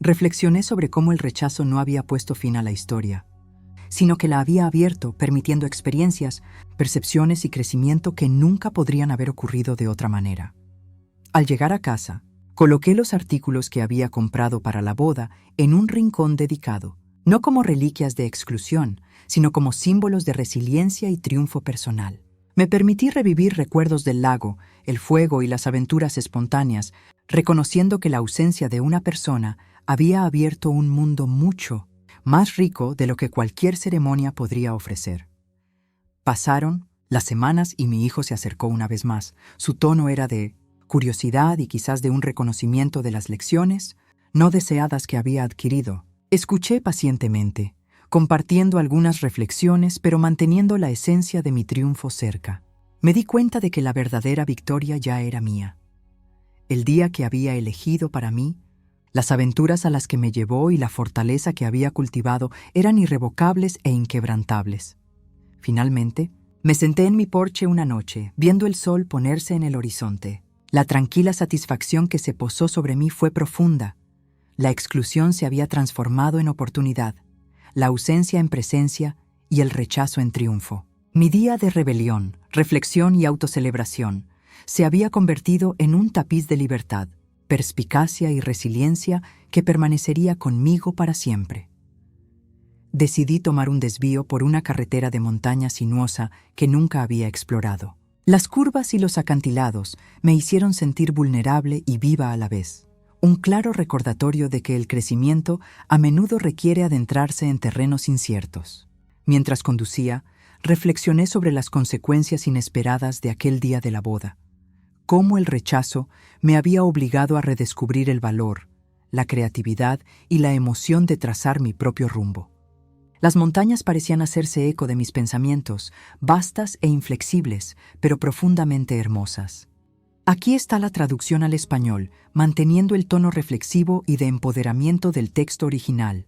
Reflexioné sobre cómo el rechazo no había puesto fin a la historia, sino que la había abierto, permitiendo experiencias, percepciones y crecimiento que nunca podrían haber ocurrido de otra manera. Al llegar a casa, coloqué los artículos que había comprado para la boda en un rincón dedicado, no como reliquias de exclusión, sino como símbolos de resiliencia y triunfo personal. Me permití revivir recuerdos del lago, el fuego y las aventuras espontáneas, reconociendo que la ausencia de una persona había abierto un mundo mucho más rico de lo que cualquier ceremonia podría ofrecer. Pasaron las semanas y mi hijo se acercó una vez más. Su tono era de curiosidad y quizás de un reconocimiento de las lecciones no deseadas que había adquirido. Escuché pacientemente, compartiendo algunas reflexiones, pero manteniendo la esencia de mi triunfo cerca. Me di cuenta de que la verdadera victoria ya era mía. El día que había elegido para mí, las aventuras a las que me llevó y la fortaleza que había cultivado eran irrevocables e inquebrantables. Finalmente, me senté en mi porche una noche, viendo el sol ponerse en el horizonte. La tranquila satisfacción que se posó sobre mí fue profunda. La exclusión se había transformado en oportunidad, la ausencia en presencia y el rechazo en triunfo. Mi día de rebelión, reflexión y autocelebración se había convertido en un tapiz de libertad, perspicacia y resiliencia que permanecería conmigo para siempre. Decidí tomar un desvío por una carretera de montaña sinuosa que nunca había explorado. Las curvas y los acantilados me hicieron sentir vulnerable y viva a la vez. Un claro recordatorio de que el crecimiento a menudo requiere adentrarse en terrenos inciertos. Mientras conducía, reflexioné sobre las consecuencias inesperadas de aquel día de la boda. Cómo el rechazo me había obligado a redescubrir el valor, la creatividad y la emoción de trazar mi propio rumbo. Las montañas parecían hacerse eco de mis pensamientos, vastas e inflexibles, pero profundamente hermosas. Aquí está la traducción al español, manteniendo el tono reflexivo y de empoderamiento del texto original.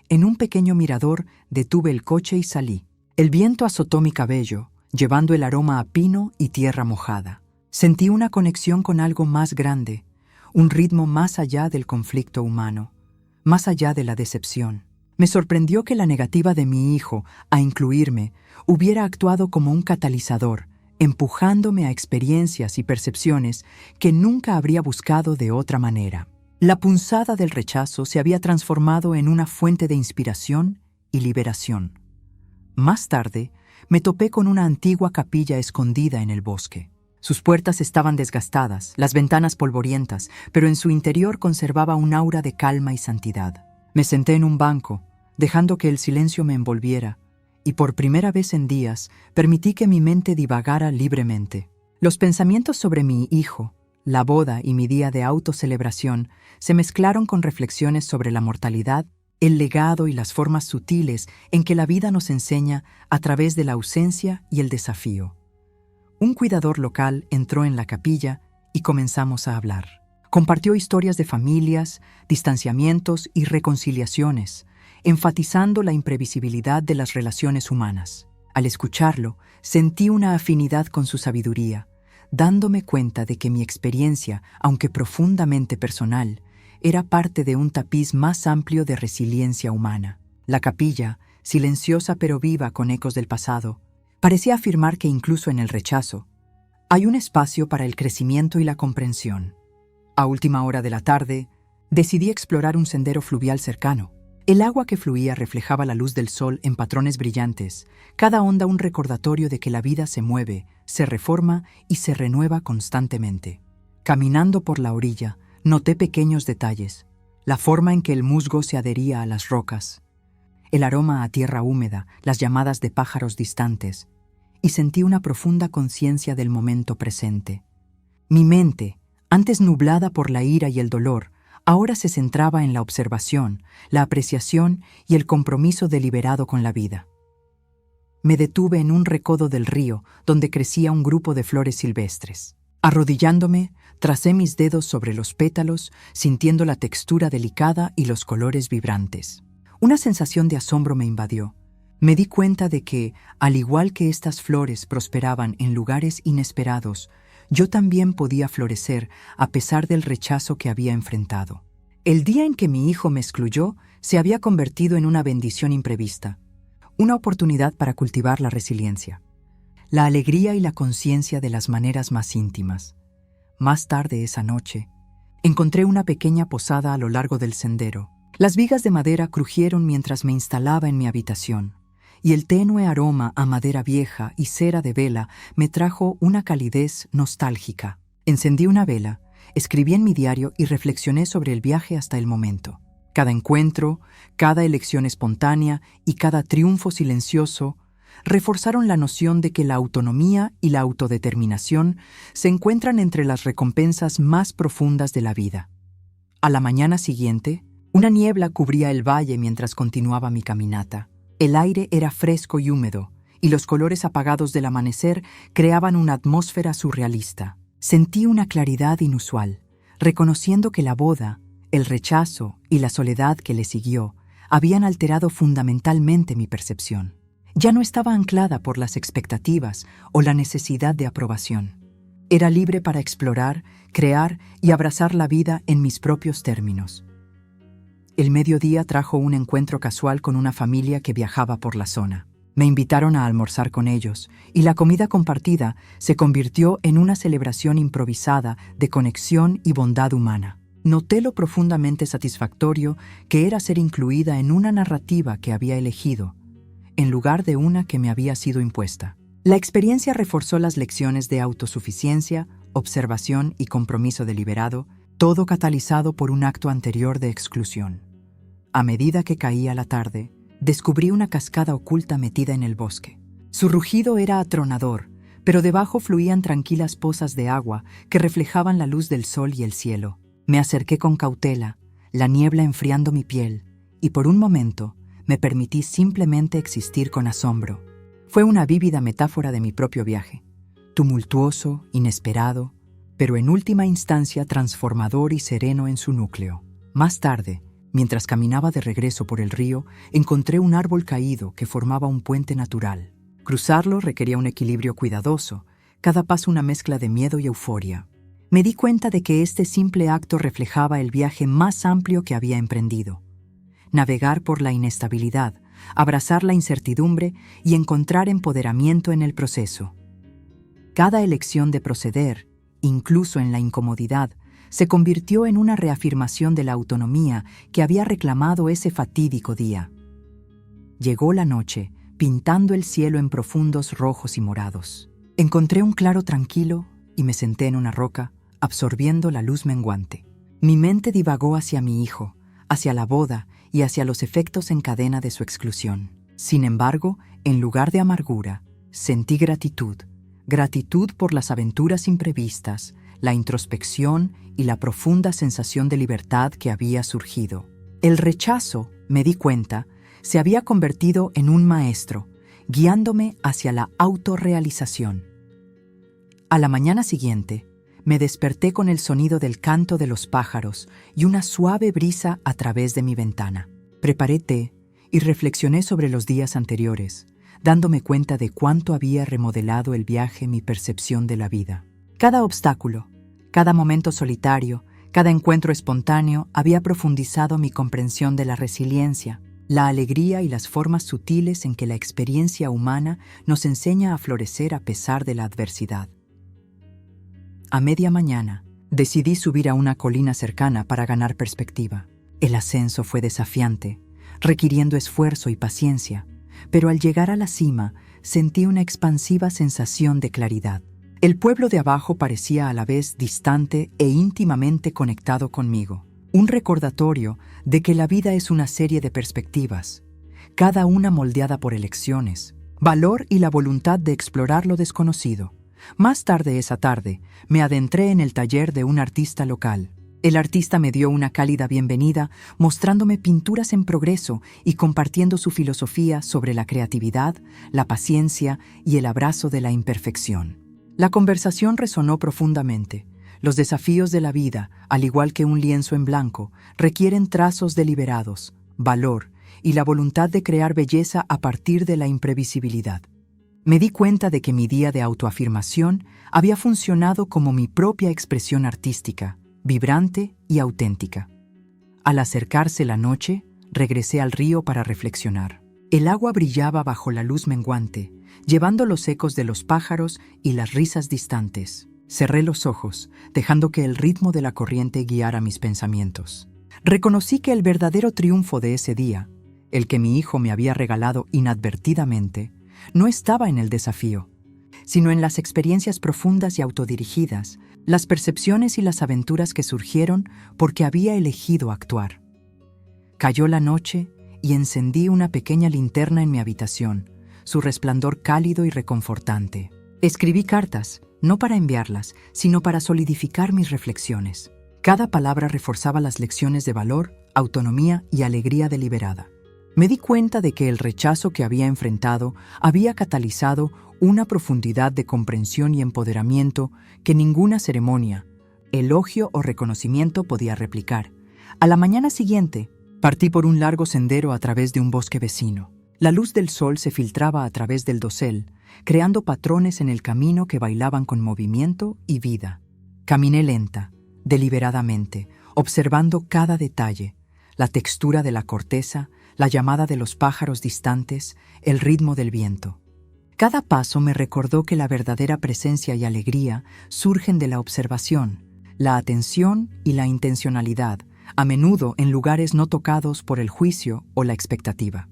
En un pequeño mirador detuve el coche y salí. El viento azotó mi cabello, llevando el aroma a pino y tierra mojada. Sentí una conexión con algo más grande, un ritmo más allá del conflicto humano, más allá de la decepción. Me sorprendió que la negativa de mi hijo a incluirme hubiera actuado como un catalizador, empujándome a experiencias y percepciones que nunca habría buscado de otra manera. La punzada del rechazo se había transformado en una fuente de inspiración y liberación. Más tarde, me topé con una antigua capilla escondida en el bosque. Sus puertas estaban desgastadas, las ventanas polvorientas, pero en su interior conservaba un aura de calma y santidad. Me senté en un banco, dejando que el silencio me envolviera, y por primera vez en días permití que mi mente divagara libremente. Los pensamientos sobre mi hijo, la boda y mi día de autocelebración se mezclaron con reflexiones sobre la mortalidad, el legado y las formas sutiles en que la vida nos enseña a través de la ausencia y el desafío. Un cuidador local entró en la capilla y comenzamos a hablar. Compartió historias de familias, distanciamientos y reconciliaciones, enfatizando la imprevisibilidad de las relaciones humanas. Al escucharlo, sentí una afinidad con su sabiduría, dándome cuenta de que mi experiencia, aunque profundamente personal, era parte de un tapiz más amplio de resiliencia humana. La capilla, silenciosa pero viva con ecos del pasado, parecía afirmar que incluso en el rechazo, hay un espacio para el crecimiento y la comprensión. A última hora de la tarde, decidí explorar un sendero fluvial cercano. El agua que fluía reflejaba la luz del sol en patrones brillantes, cada onda un recordatorio de que la vida se mueve, se reforma y se renueva constantemente. Caminando por la orilla, noté pequeños detalles, la forma en que el musgo se adhería a las rocas, el aroma a tierra húmeda, las llamadas de pájaros distantes, y sentí una profunda conciencia del momento presente. Mi mente, antes nublada por la ira y el dolor, ahora se centraba en la observación, la apreciación y el compromiso deliberado con la vida. Me detuve en un recodo del río donde crecía un grupo de flores silvestres. Arrodillándome, tracé mis dedos sobre los pétalos, sintiendo la textura delicada y los colores vibrantes. Una sensación de asombro me invadió. Me di cuenta de que, al igual que estas flores prosperaban en lugares inesperados, yo también podía florecer a pesar del rechazo que había enfrentado. El día en que mi hijo me excluyó se había convertido en una bendición imprevista, una oportunidad para cultivar la resiliencia, la alegría y la conciencia de las maneras más íntimas. Más tarde esa noche, encontré una pequeña posada a lo largo del sendero. Las vigas de madera crujieron mientras me instalaba en mi habitación, y el tenue aroma a madera vieja y cera de vela me trajo una calidez nostálgica. Encendí una vela, escribí en mi diario y reflexioné sobre el viaje hasta el momento. Cada encuentro, cada elección espontánea y cada triunfo silencioso reforzaron la noción de que la autonomía y la autodeterminación se encuentran entre las recompensas más profundas de la vida. A la mañana siguiente, una niebla cubría el valle mientras continuaba mi caminata. El aire era fresco y húmedo, y los colores apagados del amanecer creaban una atmósfera surrealista. Sentí una claridad inusual, reconociendo que la boda, el rechazo y la soledad que le siguió habían alterado fundamentalmente mi percepción. Ya no estaba anclada por las expectativas o la necesidad de aprobación. Era libre para explorar, crear y abrazar la vida en mis propios términos. El mediodía trajo un encuentro casual con una familia que viajaba por la zona. Me invitaron a almorzar con ellos, y la comida compartida se convirtió en una celebración improvisada de conexión y bondad humana. Noté lo profundamente satisfactorio que era ser incluida en una narrativa que había elegido, en lugar de una que me había sido impuesta. La experiencia reforzó las lecciones de autosuficiencia, observación y compromiso deliberado, todo catalizado por un acto anterior de exclusión. A medida que caía la tarde, descubrí una cascada oculta metida en el bosque. Su rugido era atronador, pero debajo fluían tranquilas pozas de agua que reflejaban la luz del sol y el cielo. Me acerqué con cautela, la niebla enfriando mi piel, y por un momento me permití simplemente existir con asombro. Fue una vívida metáfora de mi propio viaje, tumultuoso, inesperado, pero en última instancia transformador y sereno en su núcleo. Más tarde, mientras caminaba de regreso por el río, encontré un árbol caído que formaba un puente natural. Cruzarlo requería un equilibrio cuidadoso, cada paso una mezcla de miedo y euforia. Me di cuenta de que este simple acto reflejaba el viaje más amplio que había emprendido. Navegar por la inestabilidad, abrazar la incertidumbre y encontrar empoderamiento en el proceso. Cada elección de proceder, incluso en la incomodidad, se convirtió en una reafirmación de la autonomía que había reclamado ese fatídico día. Llegó la noche, pintando el cielo en profundos rojos y morados. Encontré un claro tranquilo y me senté en una roca, absorbiendo la luz menguante. Mi mente divagó hacia mi hijo, hacia la boda y hacia los efectos en cadena de su exclusión. Sin embargo, en lugar de amargura, sentí gratitud. Gratitud por las aventuras imprevistas, la introspección y la profunda sensación de libertad que había surgido. El rechazo, me di cuenta, se había convertido en un maestro, guiándome hacia la autorrealización. A la mañana siguiente, me desperté con el sonido del canto de los pájaros y una suave brisa a través de mi ventana. Preparé té y reflexioné sobre los días anteriores, dándome cuenta de cuánto había remodelado el viaje mi percepción de la vida. Cada obstáculo, cada momento solitario, cada encuentro espontáneo había profundizado mi comprensión de la resiliencia, la alegría y las formas sutiles en que la experiencia humana nos enseña a florecer a pesar de la adversidad. A media mañana, decidí subir a una colina cercana para ganar perspectiva. El ascenso fue desafiante, requiriendo esfuerzo y paciencia, pero al llegar a la cima, sentí una expansiva sensación de claridad. El pueblo de abajo parecía a la vez distante e íntimamente conectado conmigo. Un recordatorio de que la vida es una serie de perspectivas, cada una moldeada por elecciones, valor y la voluntad de explorar lo desconocido. Más tarde esa tarde, me adentré en el taller de un artista local. El artista me dio una cálida bienvenida, mostrándome pinturas en progreso y compartiendo su filosofía sobre la creatividad, la paciencia y el abrazo de la imperfección. La conversación resonó profundamente. Los desafíos de la vida, al igual que un lienzo en blanco, requieren trazos deliberados, valor y la voluntad de crear belleza a partir de la imprevisibilidad. Me di cuenta de que mi día de autoafirmación había funcionado como mi propia expresión artística, vibrante y auténtica. Al acercarse la noche, regresé al río para reflexionar. El agua brillaba bajo la luz menguante, llevando los ecos de los pájaros y las risas distantes. Cerré los ojos, dejando que el ritmo de la corriente guiara mis pensamientos. Reconocí que el verdadero triunfo de ese día, el que mi hijo me había regalado inadvertidamente, no estaba en el desafío, sino en las experiencias profundas y autodirigidas, las percepciones y las aventuras que surgieron porque había elegido actuar. Cayó la noche y encendí una pequeña linterna en mi habitación, su resplandor cálido y reconfortante. Escribí cartas, no para enviarlas, sino para solidificar mis reflexiones. Cada palabra reforzaba las lecciones de valor, autonomía y alegría deliberada. Me di cuenta de que el rechazo que había enfrentado había catalizado una profundidad de comprensión y empoderamiento que ninguna ceremonia, elogio o reconocimiento podía replicar. A la mañana siguiente, partí por un largo sendero a través de un bosque vecino. La luz del sol se filtraba a través del dosel, creando patrones en el camino que bailaban con movimiento y vida. Caminé lenta, deliberadamente, observando cada detalle, la textura de la corteza, la llamada de los pájaros distantes, el ritmo del viento. Cada paso me recordó que la verdadera presencia y alegría surgen de la observación, la atención y la intencionalidad, a menudo en lugares no tocados por el juicio o la expectativa.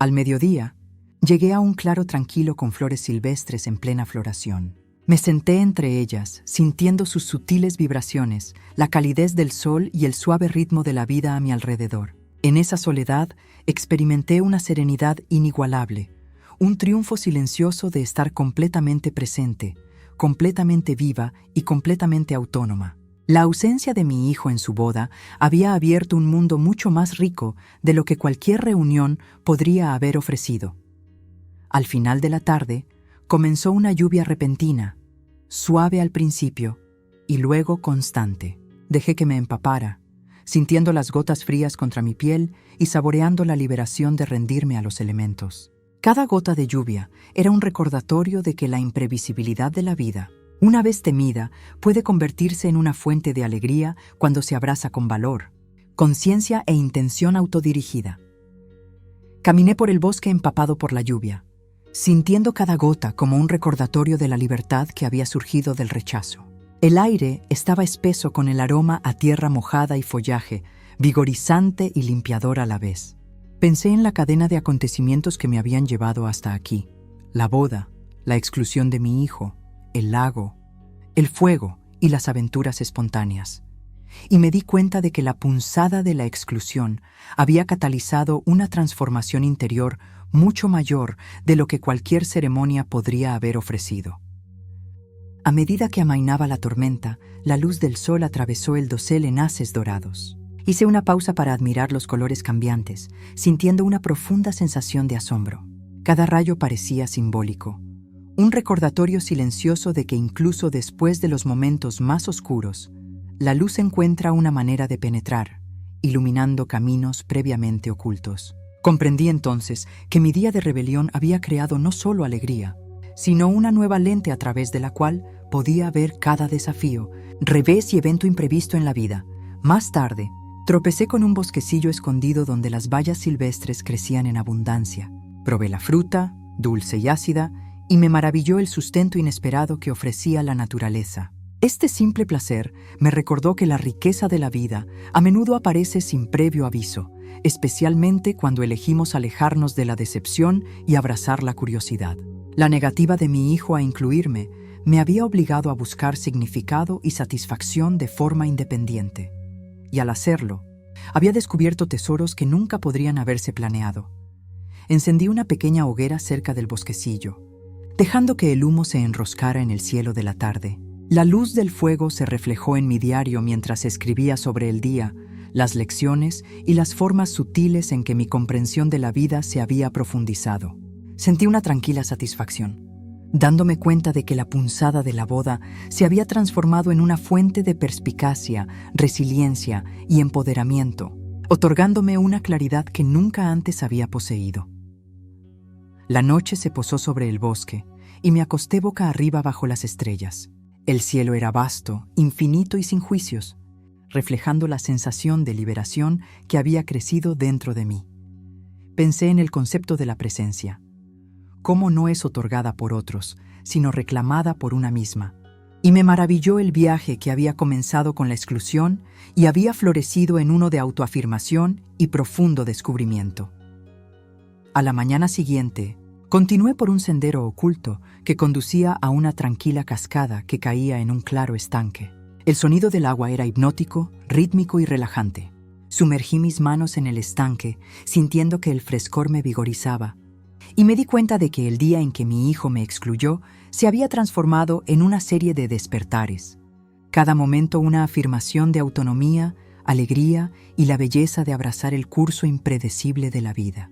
Al mediodía, llegué a un claro tranquilo con flores silvestres en plena floración. Me senté entre ellas, sintiendo sus sutiles vibraciones, la calidez del sol y el suave ritmo de la vida a mi alrededor. En esa soledad experimenté una serenidad inigualable, un triunfo silencioso de estar completamente presente, completamente viva y completamente autónoma. La ausencia de mi hijo en su boda había abierto un mundo mucho más rico de lo que cualquier reunión podría haber ofrecido. Al final de la tarde, comenzó una lluvia repentina, suave al principio y luego constante. Dejé que me empapara, sintiendo las gotas frías contra mi piel y saboreando la liberación de rendirme a los elementos. Cada gota de lluvia era un recordatorio de que la imprevisibilidad de la vida, una vez temida, puede convertirse en una fuente de alegría cuando se abraza con valor, conciencia e intención autodirigida. Caminé por el bosque empapado por la lluvia, sintiendo cada gota como un recordatorio de la libertad que había surgido del rechazo. El aire estaba espeso con el aroma a tierra mojada y follaje, vigorizante y limpiador a la vez. Pensé en la cadena de acontecimientos que me habían llevado hasta aquí: la boda, la exclusión de mi hijo, el lago, el fuego y las aventuras espontáneas. Y me di cuenta de que la punzada de la exclusión había catalizado una transformación interior mucho mayor de lo que cualquier ceremonia podría haber ofrecido. A medida que amainaba la tormenta, la luz del sol atravesó el dosel en haces dorados. Hice una pausa para admirar los colores cambiantes, sintiendo una profunda sensación de asombro. Cada rayo parecía simbólico, un recordatorio silencioso de que incluso después de los momentos más oscuros, la luz encuentra una manera de penetrar, iluminando caminos previamente ocultos. Comprendí entonces que mi día de rebelión había creado no solo alegría, sino una nueva lente a través de la cual podía ver cada desafío, revés y evento imprevisto en la vida. Más tarde, tropecé con un bosquecillo escondido donde las bayas silvestres crecían en abundancia. Probé la fruta, dulce y ácida, y me maravilló el sustento inesperado que ofrecía la naturaleza. Este simple placer me recordó que la riqueza de la vida a menudo aparece sin previo aviso, especialmente cuando elegimos alejarnos de la decepción y abrazar la curiosidad. La negativa de mi hijo a incluirme me había obligado a buscar significado y satisfacción de forma independiente. Y al hacerlo, había descubierto tesoros que nunca podrían haberse planeado. Encendí una pequeña hoguera cerca del bosquecillo, dejando que el humo se enroscara en el cielo de la tarde. La luz del fuego se reflejó en mi diario mientras escribía sobre el día, las lecciones y las formas sutiles en que mi comprensión de la vida se había profundizado. Sentí una tranquila satisfacción, dándome cuenta de que la punzada de la boda se había transformado en una fuente de perspicacia, resiliencia y empoderamiento, otorgándome una claridad que nunca antes había poseído. La noche se posó sobre el bosque y me acosté boca arriba bajo las estrellas. El cielo era vasto, infinito y sin juicios, reflejando la sensación de liberación que había crecido dentro de mí. Pensé en el concepto de la presencia. Cómo no es otorgada por otros, sino reclamada por una misma. Y me maravilló el viaje que había comenzado con la exclusión y había florecido en uno de autoafirmación y profundo descubrimiento. A la mañana siguiente, continué por un sendero oculto que conducía a una tranquila cascada que caía en un claro estanque. El sonido del agua era hipnótico, rítmico y relajante, Sumergí mis manos en el estanque, sintiendo que el frescor me vigorizaba, y me di cuenta de que el día en que mi hijo me excluyó se había transformado en una serie de despertares. Cada momento una afirmación de autonomía, alegría y la belleza de abrazar el curso impredecible de la vida.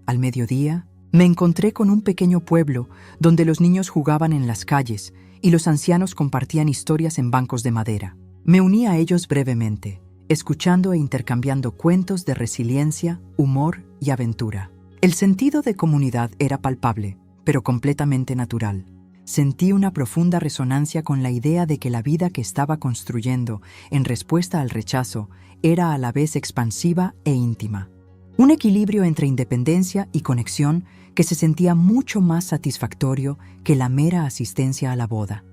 Al mediodía, me encontré con un pequeño pueblo donde los niños jugaban en las calles y los ancianos compartían historias en bancos de madera. Me uní a ellos brevemente, escuchando e intercambiando cuentos de resiliencia, humor y aventura. El sentido de comunidad era palpable, pero completamente natural. Sentí una profunda resonancia con la idea de que la vida que estaba construyendo en respuesta al rechazo era a la vez expansiva e íntima. Un equilibrio entre independencia y conexión que se sentía mucho más satisfactorio que la mera asistencia a la boda.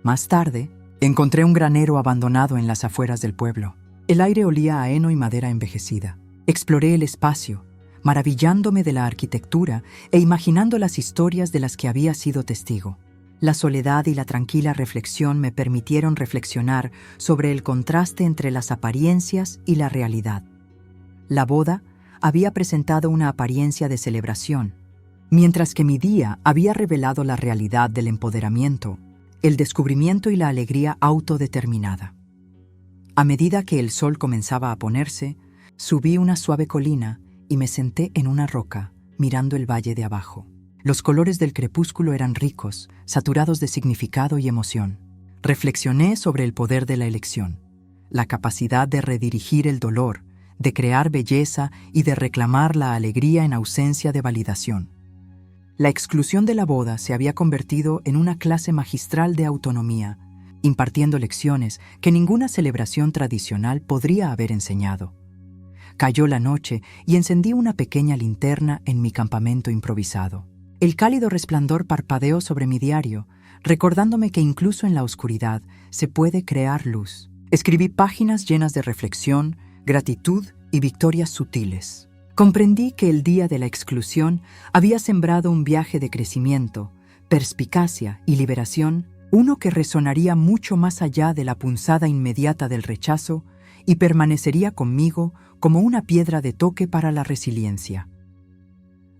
Más tarde, encontré un granero abandonado en las afueras del pueblo. El aire olía a heno y madera envejecida. Exploré el espacio, maravillándome de la arquitectura e imaginando las historias de las que había sido testigo. La soledad y la tranquila reflexión me permitieron reflexionar sobre el contraste entre las apariencias y la realidad. La boda había presentado una apariencia de celebración, mientras que mi día había revelado la realidad del empoderamiento, el descubrimiento y la alegría autodeterminada. A medida que el sol comenzaba a ponerse, subí una suave colina y me senté en una roca, mirando el valle de abajo. Los colores del crepúsculo eran ricos, saturados de significado y emoción. Reflexioné sobre el poder de la elección, la capacidad de redirigir el dolor, de crear belleza y de reclamar la alegría en ausencia de validación. La exclusión de la boda se había convertido en una clase magistral de autonomía, impartiendo lecciones que ninguna celebración tradicional podría haber enseñado. Cayó la noche y encendí una pequeña linterna en mi campamento improvisado. El cálido resplandor parpadeó sobre mi diario, recordándome que incluso en la oscuridad se puede crear luz. Escribí páginas llenas de reflexión, gratitud y victorias sutiles. Comprendí que el día de la exclusión había sembrado un viaje de crecimiento, perspicacia y liberación, uno que resonaría mucho más allá de la punzada inmediata del rechazo y permanecería conmigo como una piedra de toque para la resiliencia.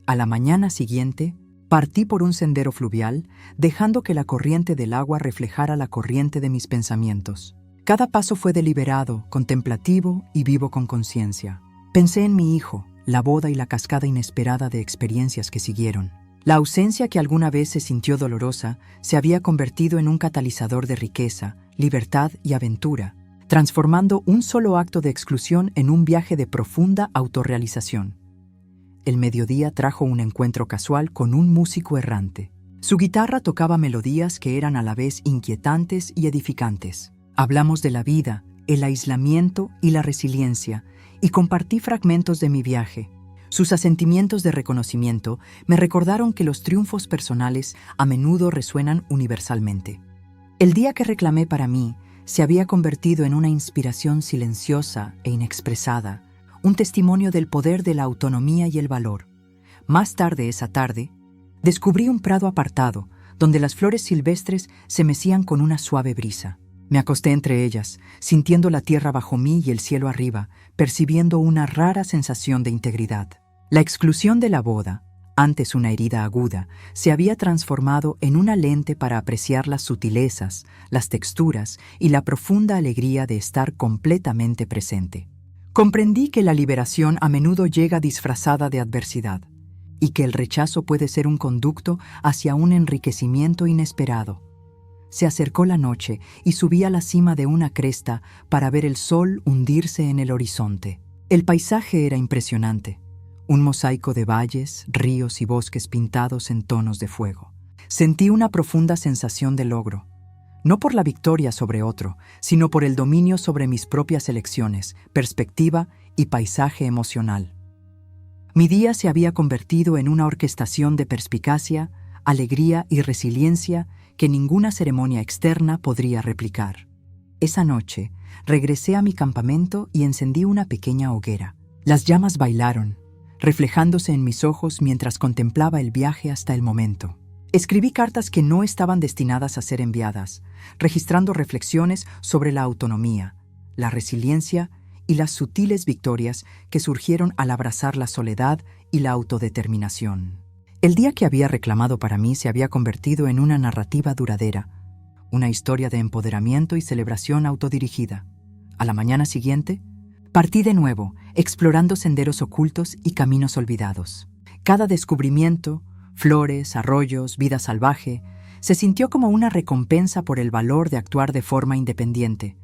A la mañana siguiente, partí por un sendero fluvial, dejando que la corriente del agua reflejara la corriente de mis pensamientos. Cada paso fue deliberado, contemplativo y vivo con conciencia. Pensé en mi hijo, la boda y la cascada inesperada de experiencias que siguieron. La ausencia que alguna vez se sintió dolorosa se había convertido en un catalizador de riqueza, libertad y aventura, transformando un solo acto de exclusión en un viaje de profunda autorrealización. El mediodía trajo un encuentro casual con un músico errante. Su guitarra tocaba melodías que eran a la vez inquietantes y edificantes. Hablamos de la vida, el aislamiento y la resiliencia, y compartí fragmentos de mi viaje. Sus asentimientos de reconocimiento me recordaron que los triunfos personales a menudo resuenan universalmente. El día que reclamé para mí se había convertido en una inspiración silenciosa e inexpresada, un testimonio del poder de la autonomía y el valor. Más tarde esa tarde, descubrí un prado apartado, donde las flores silvestres se mecían con una suave brisa. Me acosté entre ellas, sintiendo la tierra bajo mí y el cielo arriba, percibiendo una rara sensación de integridad. La exclusión de la boda, antes una herida aguda, se había transformado en una lente para apreciar las sutilezas, las texturas y la profunda alegría de estar completamente presente. Comprendí que la liberación a menudo llega disfrazada de adversidad, y que el rechazo puede ser un conducto hacia un enriquecimiento inesperado. Se acercó la noche y subí a la cima de una cresta para ver el sol hundirse en el horizonte. El paisaje era impresionante. Un mosaico de valles, ríos y bosques pintados en tonos de fuego. Sentí una profunda sensación de logro, no por la victoria sobre otro, sino por el dominio sobre mis propias elecciones, perspectiva y paisaje emocional. Mi día se había convertido en una orquestación de perspicacia, alegría y resiliencia que ninguna ceremonia externa podría replicar. Esa noche, regresé a mi campamento y encendí una pequeña hoguera. Las llamas bailaron, reflejándose en mis ojos mientras contemplaba el viaje hasta el momento. Escribí cartas que no estaban destinadas a ser enviadas, registrando reflexiones sobre la autonomía, la resiliencia y las sutiles victorias que surgieron al abrazar la soledad y la autodeterminación. El día que había reclamado para mí se había convertido en una narrativa duradera, una historia de empoderamiento y celebración autodirigida. A la mañana siguiente, partí de nuevo, explorando senderos ocultos y caminos olvidados. Cada descubrimiento, flores, arroyos, vida salvaje, se sintió como una recompensa por el valor de actuar de forma independiente,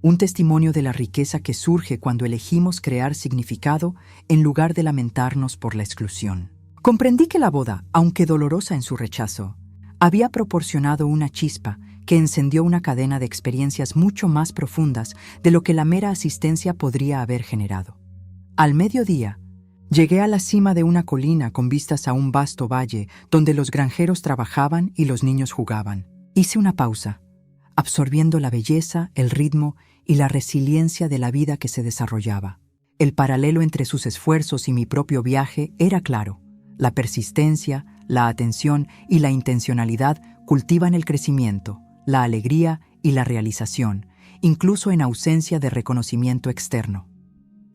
un testimonio de la riqueza que surge cuando elegimos crear significado en lugar de lamentarnos por la exclusión. Comprendí que la boda, aunque dolorosa en su rechazo, había proporcionado una chispa que encendió una cadena de experiencias mucho más profundas de lo que la mera asistencia podría haber generado. Al mediodía, llegué a la cima de una colina con vistas a un vasto valle donde los granjeros trabajaban y los niños jugaban. Hice una pausa, absorbiendo la belleza, el ritmo y la resiliencia de la vida que se desarrollaba. El paralelo entre sus esfuerzos y mi propio viaje era claro. La persistencia, la atención y la intencionalidad cultivan el crecimiento, la alegría y la realización, incluso en ausencia de reconocimiento externo.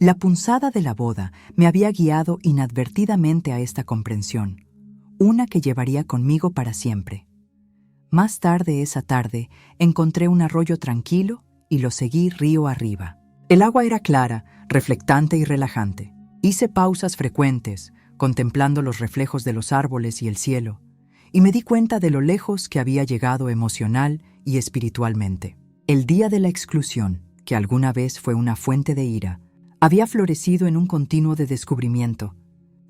La punzada de la boda me había guiado inadvertidamente a esta comprensión, una que llevaría conmigo para siempre. Más tarde esa tarde encontré un arroyo tranquilo y lo seguí río arriba. El agua era clara, reflectante y relajante. Hice pausas frecuentes, contemplando los reflejos de los árboles y el cielo, y me di cuenta de lo lejos que había llegado emocional y espiritualmente. El día de la exclusión, que alguna vez fue una fuente de ira, había florecido en un continuo de descubrimiento,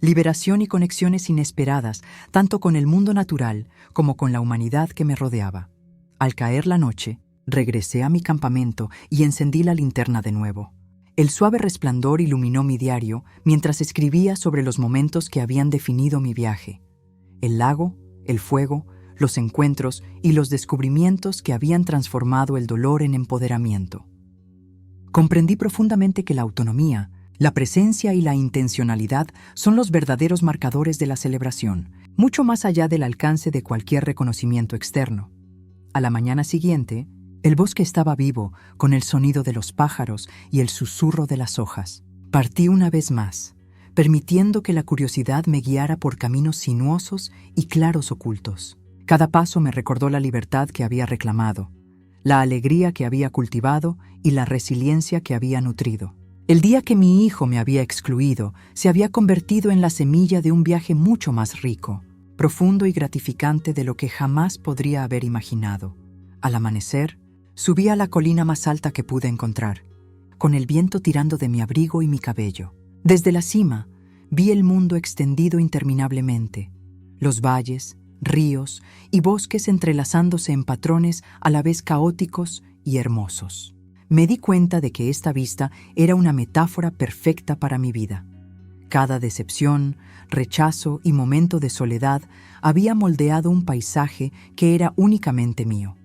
liberación y conexiones inesperadas, tanto con el mundo natural como con la humanidad que me rodeaba. Al caer la noche, regresé a mi campamento y encendí la linterna de nuevo. El suave resplandor iluminó mi diario mientras escribía sobre los momentos que habían definido mi viaje. El lago, el fuego, los encuentros y los descubrimientos que habían transformado el dolor en empoderamiento. Comprendí profundamente que la autonomía, la presencia y la intencionalidad son los verdaderos marcadores de la celebración, mucho más allá del alcance de cualquier reconocimiento externo. A la mañana siguiente, el bosque estaba vivo, con el sonido de los pájaros y el susurro de las hojas. Partí una vez más, permitiendo que la curiosidad me guiara por caminos sinuosos y claros ocultos. Cada paso me recordó la libertad que había reclamado, la alegría que había cultivado y la resiliencia que había nutrido. El día que mi hijo me había excluido se había convertido en la semilla de un viaje mucho más rico, profundo y gratificante de lo que jamás podría haber imaginado. Al amanecer, subí a la colina más alta que pude encontrar, con el viento tirando de mi abrigo y mi cabello. Desde la cima, vi el mundo extendido interminablemente, los valles, ríos y bosques entrelazándose en patrones a la vez caóticos y hermosos. Me di cuenta de que esta vista era una metáfora perfecta para mi vida. Cada decepción, rechazo y momento de soledad había moldeado un paisaje que era únicamente mío.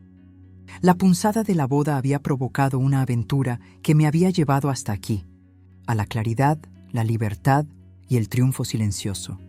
La punzada de la boda había provocado una aventura que me había llevado hasta aquí, a la claridad, la libertad y el triunfo silencioso.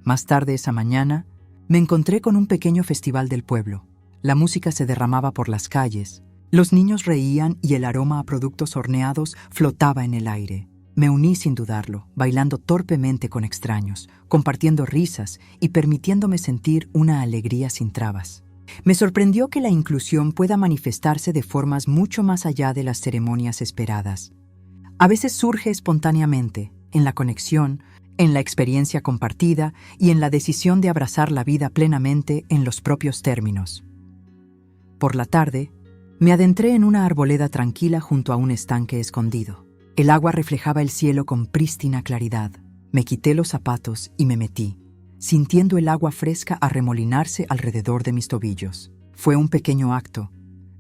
Más tarde esa mañana, me encontré con un pequeño festival del pueblo. La música se derramaba por las calles, los niños reían y el aroma a productos horneados flotaba en el aire. Me uní sin dudarlo, bailando torpemente con extraños, compartiendo risas y permitiéndome sentir una alegría sin trabas. Me sorprendió que la inclusión pueda manifestarse de formas mucho más allá de las ceremonias esperadas. A veces surge espontáneamente, en la conexión, en la experiencia compartida y en la decisión de abrazar la vida plenamente en los propios términos. Por la tarde, me adentré en una arboleda tranquila junto a un estanque escondido. El agua reflejaba el cielo con prístina claridad. Me quité los zapatos y me metí, sintiendo el agua fresca arremolinarse alrededor de mis tobillos. Fue un pequeño acto,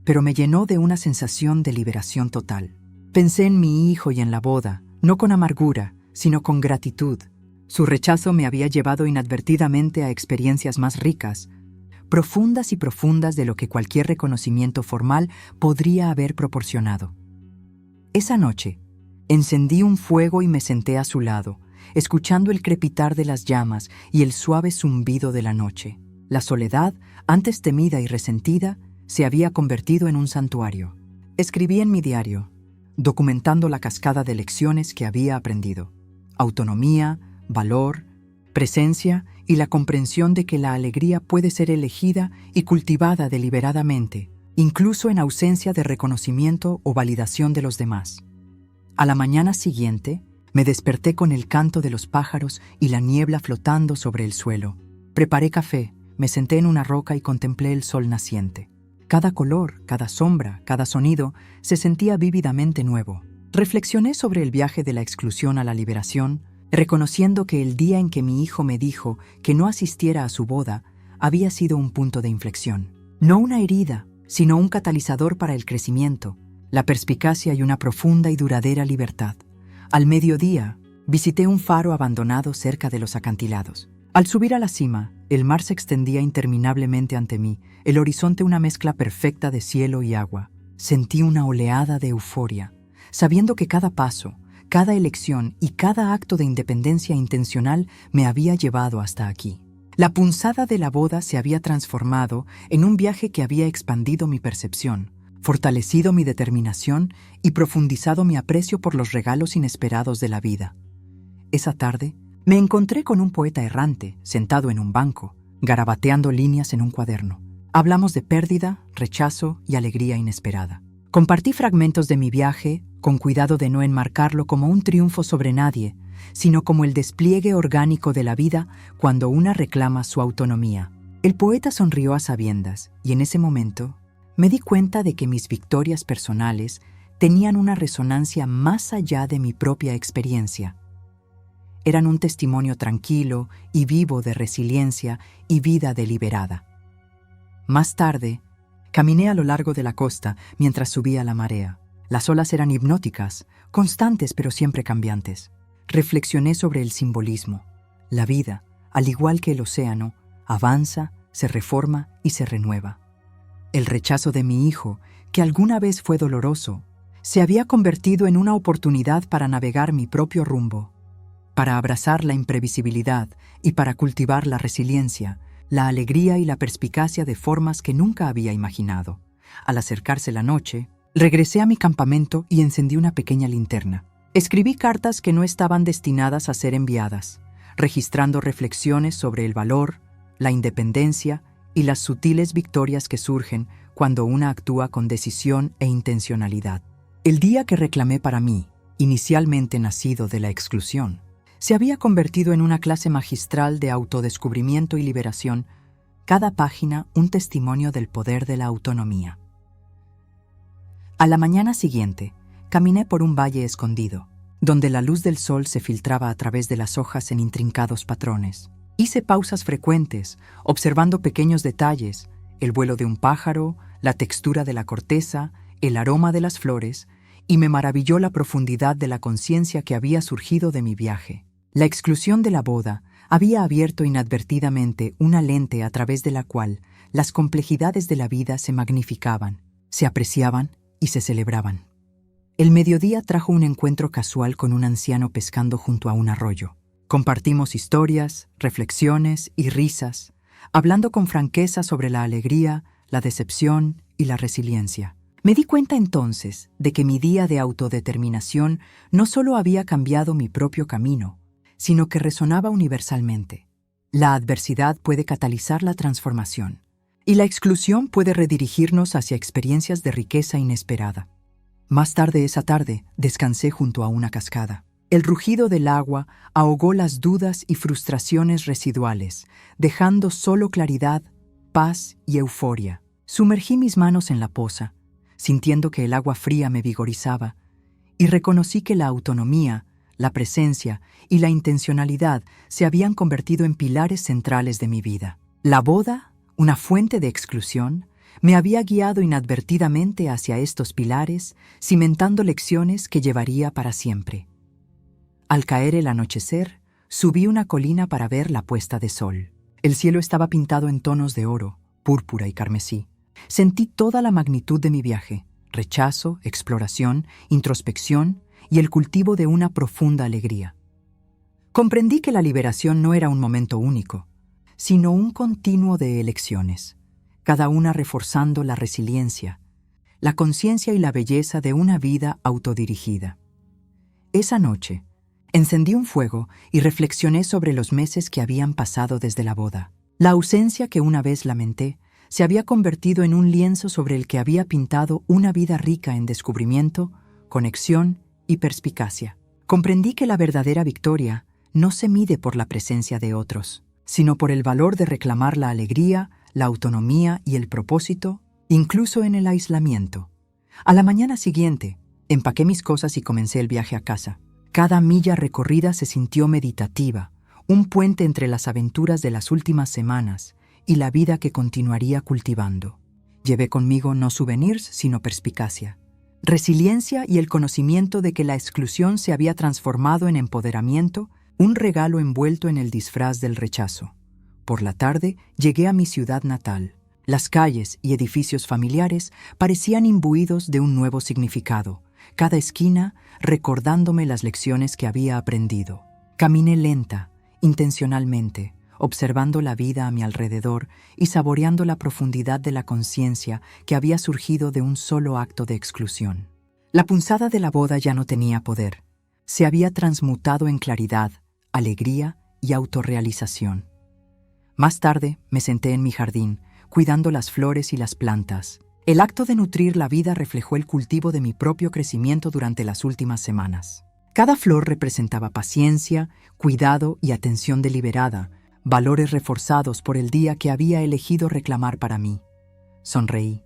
pero me llenó de una sensación de liberación total. Pensé en mi hijo y en la boda, no con amargura, sino con gratitud. Su rechazo me había llevado inadvertidamente a experiencias más ricas, profundas y profundas de lo que cualquier reconocimiento formal podría haber proporcionado. Esa noche, encendí un fuego y me senté a su lado, escuchando el crepitar de las llamas y el suave zumbido de la noche. La soledad, antes temida y resentida, se había convertido en un santuario. Escribí en mi diario: documentando la cascada de lecciones que había aprendido. Autonomía, valor, presencia y la comprensión de que la alegría puede ser elegida y cultivada deliberadamente, incluso en ausencia de reconocimiento o validación de los demás. A la mañana siguiente, me desperté con el canto de los pájaros y la niebla flotando sobre el suelo. Preparé café, me senté en una roca y contemplé el sol naciente. Cada color, cada sombra, cada sonido se sentía vívidamente nuevo. Reflexioné sobre el viaje de la exclusión a la liberación, reconociendo que el día en que mi hijo me dijo que no asistiera a su boda había sido un punto de inflexión. No una herida, sino un catalizador para el crecimiento, la perspicacia y una profunda y duradera libertad. Al mediodía, visité un faro abandonado cerca de los acantilados. Al subir a la cima, el mar se extendía interminablemente ante mí, el horizonte una mezcla perfecta de cielo y agua. Sentí una oleada de euforia, sabiendo que cada paso, cada elección y cada acto de independencia intencional me había llevado hasta aquí. La punzada de la boda se había transformado en un viaje que había expandido mi percepción, fortalecido mi determinación y profundizado mi aprecio por los regalos inesperados de la vida. Esa tarde, me encontré con un poeta errante, sentado en un banco, garabateando líneas en un cuaderno. Hablamos de pérdida, rechazo y alegría inesperada. Compartí fragmentos de mi viaje, con cuidado de no enmarcarlo como un triunfo sobre nadie, sino como el despliegue orgánico de la vida cuando una reclama su autonomía. El poeta sonrió a sabiendas, y en ese momento me di cuenta de que mis victorias personales tenían una resonancia más allá de mi propia experiencia. Eran un testimonio tranquilo y vivo de resiliencia y vida deliberada. Más tarde, caminé a lo largo de la costa mientras subía la marea. Las olas eran hipnóticas, constantes pero siempre cambiantes. Reflexioné sobre el simbolismo. La vida, al igual que el océano, avanza, se reforma y se renueva. El rechazo de mi hijo, que alguna vez fue doloroso, se había convertido en una oportunidad para navegar mi propio rumbo, para abrazar la imprevisibilidad y para cultivar la resiliencia, la alegría y la perspicacia de formas que nunca había imaginado. Al acercarse la noche, regresé a mi campamento y encendí una pequeña linterna. Escribí cartas que no estaban destinadas a ser enviadas, registrando reflexiones sobre el valor, la independencia y las sutiles victorias que surgen cuando una actúa con decisión e intencionalidad. El día que reclamé para mí, inicialmente nacido de la exclusión, se había convertido en una clase magistral de autodescubrimiento y liberación, cada página un testimonio del poder de la autonomía. A la mañana siguiente, caminé por un valle escondido, donde la luz del sol se filtraba a través de las hojas en intrincados patrones. Hice pausas frecuentes, observando pequeños detalles, el vuelo de un pájaro, la textura de la corteza, el aroma de las flores, y me maravilló la profundidad de la conciencia que había surgido de mi viaje. La exclusión de la boda había abierto inadvertidamente una lente a través de la cual las complejidades de la vida se magnificaban, se apreciaban y se celebraban. El mediodía trajo un encuentro casual con un anciano pescando junto a un arroyo. Compartimos historias, reflexiones y risas, hablando con franqueza sobre la alegría, la decepción y la resiliencia. Me di cuenta entonces de que mi día de autodeterminación no solo había cambiado mi propio camino, sino que resonaba universalmente. La adversidad puede catalizar la transformación, y la exclusión puede redirigirnos hacia experiencias de riqueza inesperada. Más tarde esa tarde, descansé junto a una cascada. El rugido del agua ahogó las dudas y frustraciones residuales, dejando solo claridad, paz y euforia. Sumergí mis manos en la poza, sintiendo que el agua fría me vigorizaba, y reconocí que la autonomía, la presencia y la intencionalidad se habían convertido en pilares centrales de mi vida. La boda, una fuente de exclusión, me había guiado inadvertidamente hacia estos pilares, cimentando lecciones que llevaría para siempre. Al caer el anochecer, subí una colina para ver la puesta de sol. El cielo estaba pintado en tonos de oro, púrpura y carmesí. Sentí toda la magnitud de mi viaje: rechazo, exploración, introspección y el cultivo de una profunda alegría. Comprendí que la liberación no era un momento único, sino un continuo de elecciones, cada una reforzando la resiliencia, la conciencia y la belleza de una vida autodirigida. Esa noche, encendí un fuego y reflexioné sobre los meses que habían pasado desde la boda. La ausencia que una vez lamenté se había convertido en un lienzo sobre el que había pintado una vida rica en descubrimiento, conexión y perspicacia. Comprendí que la verdadera victoria no se mide por la presencia de otros, sino por el valor de reclamar la alegría, la autonomía y el propósito, incluso en el aislamiento. A la mañana siguiente, empaqué mis cosas y comencé el viaje a casa. Cada milla recorrida se sintió meditativa, un puente entre las aventuras de las últimas semanas y la vida que continuaría cultivando. Llevé conmigo no souvenirs, sino perspicacia, resiliencia y el conocimiento de que la exclusión se había transformado en empoderamiento, un regalo envuelto en el disfraz del rechazo. Por la tarde llegué a mi ciudad natal. Las calles y edificios familiares parecían imbuidos de un nuevo significado, cada esquina recordándome las lecciones que había aprendido. Caminé lenta, intencionalmente, observando la vida a mi alrededor y saboreando la profundidad de la conciencia que había surgido de un solo acto de exclusión. La punzada de la boda ya no tenía poder. Se había transmutado en claridad, alegría y autorrealización. Más tarde me senté en mi jardín, cuidando las flores y las plantas. El acto de nutrir la vida reflejó el cultivo de mi propio crecimiento durante las últimas semanas. Cada flor representaba paciencia, cuidado y atención deliberada, valores reforzados por el día que había elegido reclamar para mí. Sonreí,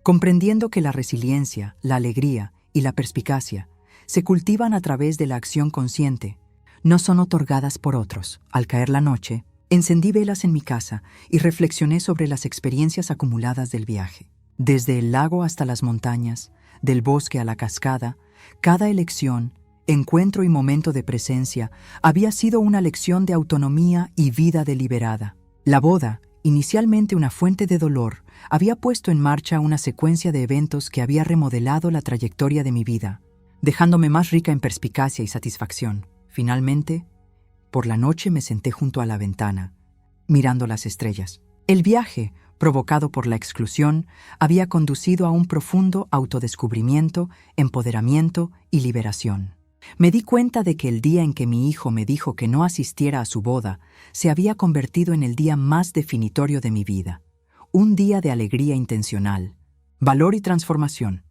comprendiendo que la resiliencia, la alegría y la perspicacia se cultivan a través de la acción consciente, no son otorgadas por otros. Al caer la noche, encendí velas en mi casa y reflexioné sobre las experiencias acumuladas del viaje. Desde el lago hasta las montañas, del bosque a la cascada, cada elección, encuentro y momento de presencia había sido una lección de autonomía y vida deliberada. La boda, inicialmente una fuente de dolor, había puesto en marcha una secuencia de eventos que había remodelado la trayectoria de mi vida, dejándome más rica en perspicacia y satisfacción. Finalmente, por la noche me senté junto a la ventana, mirando las estrellas. El viaje, provocado por la exclusión, había conducido a un profundo autodescubrimiento, empoderamiento y liberación. Me di cuenta de que el día en que mi hijo me dijo que no asistiera a su boda se había convertido en el día más definitorio de mi vida. Un día de alegría intencional, valor y transformación.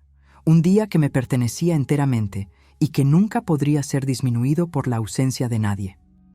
Un día que me pertenecía enteramente y que nunca podría ser disminuido por la ausencia de nadie.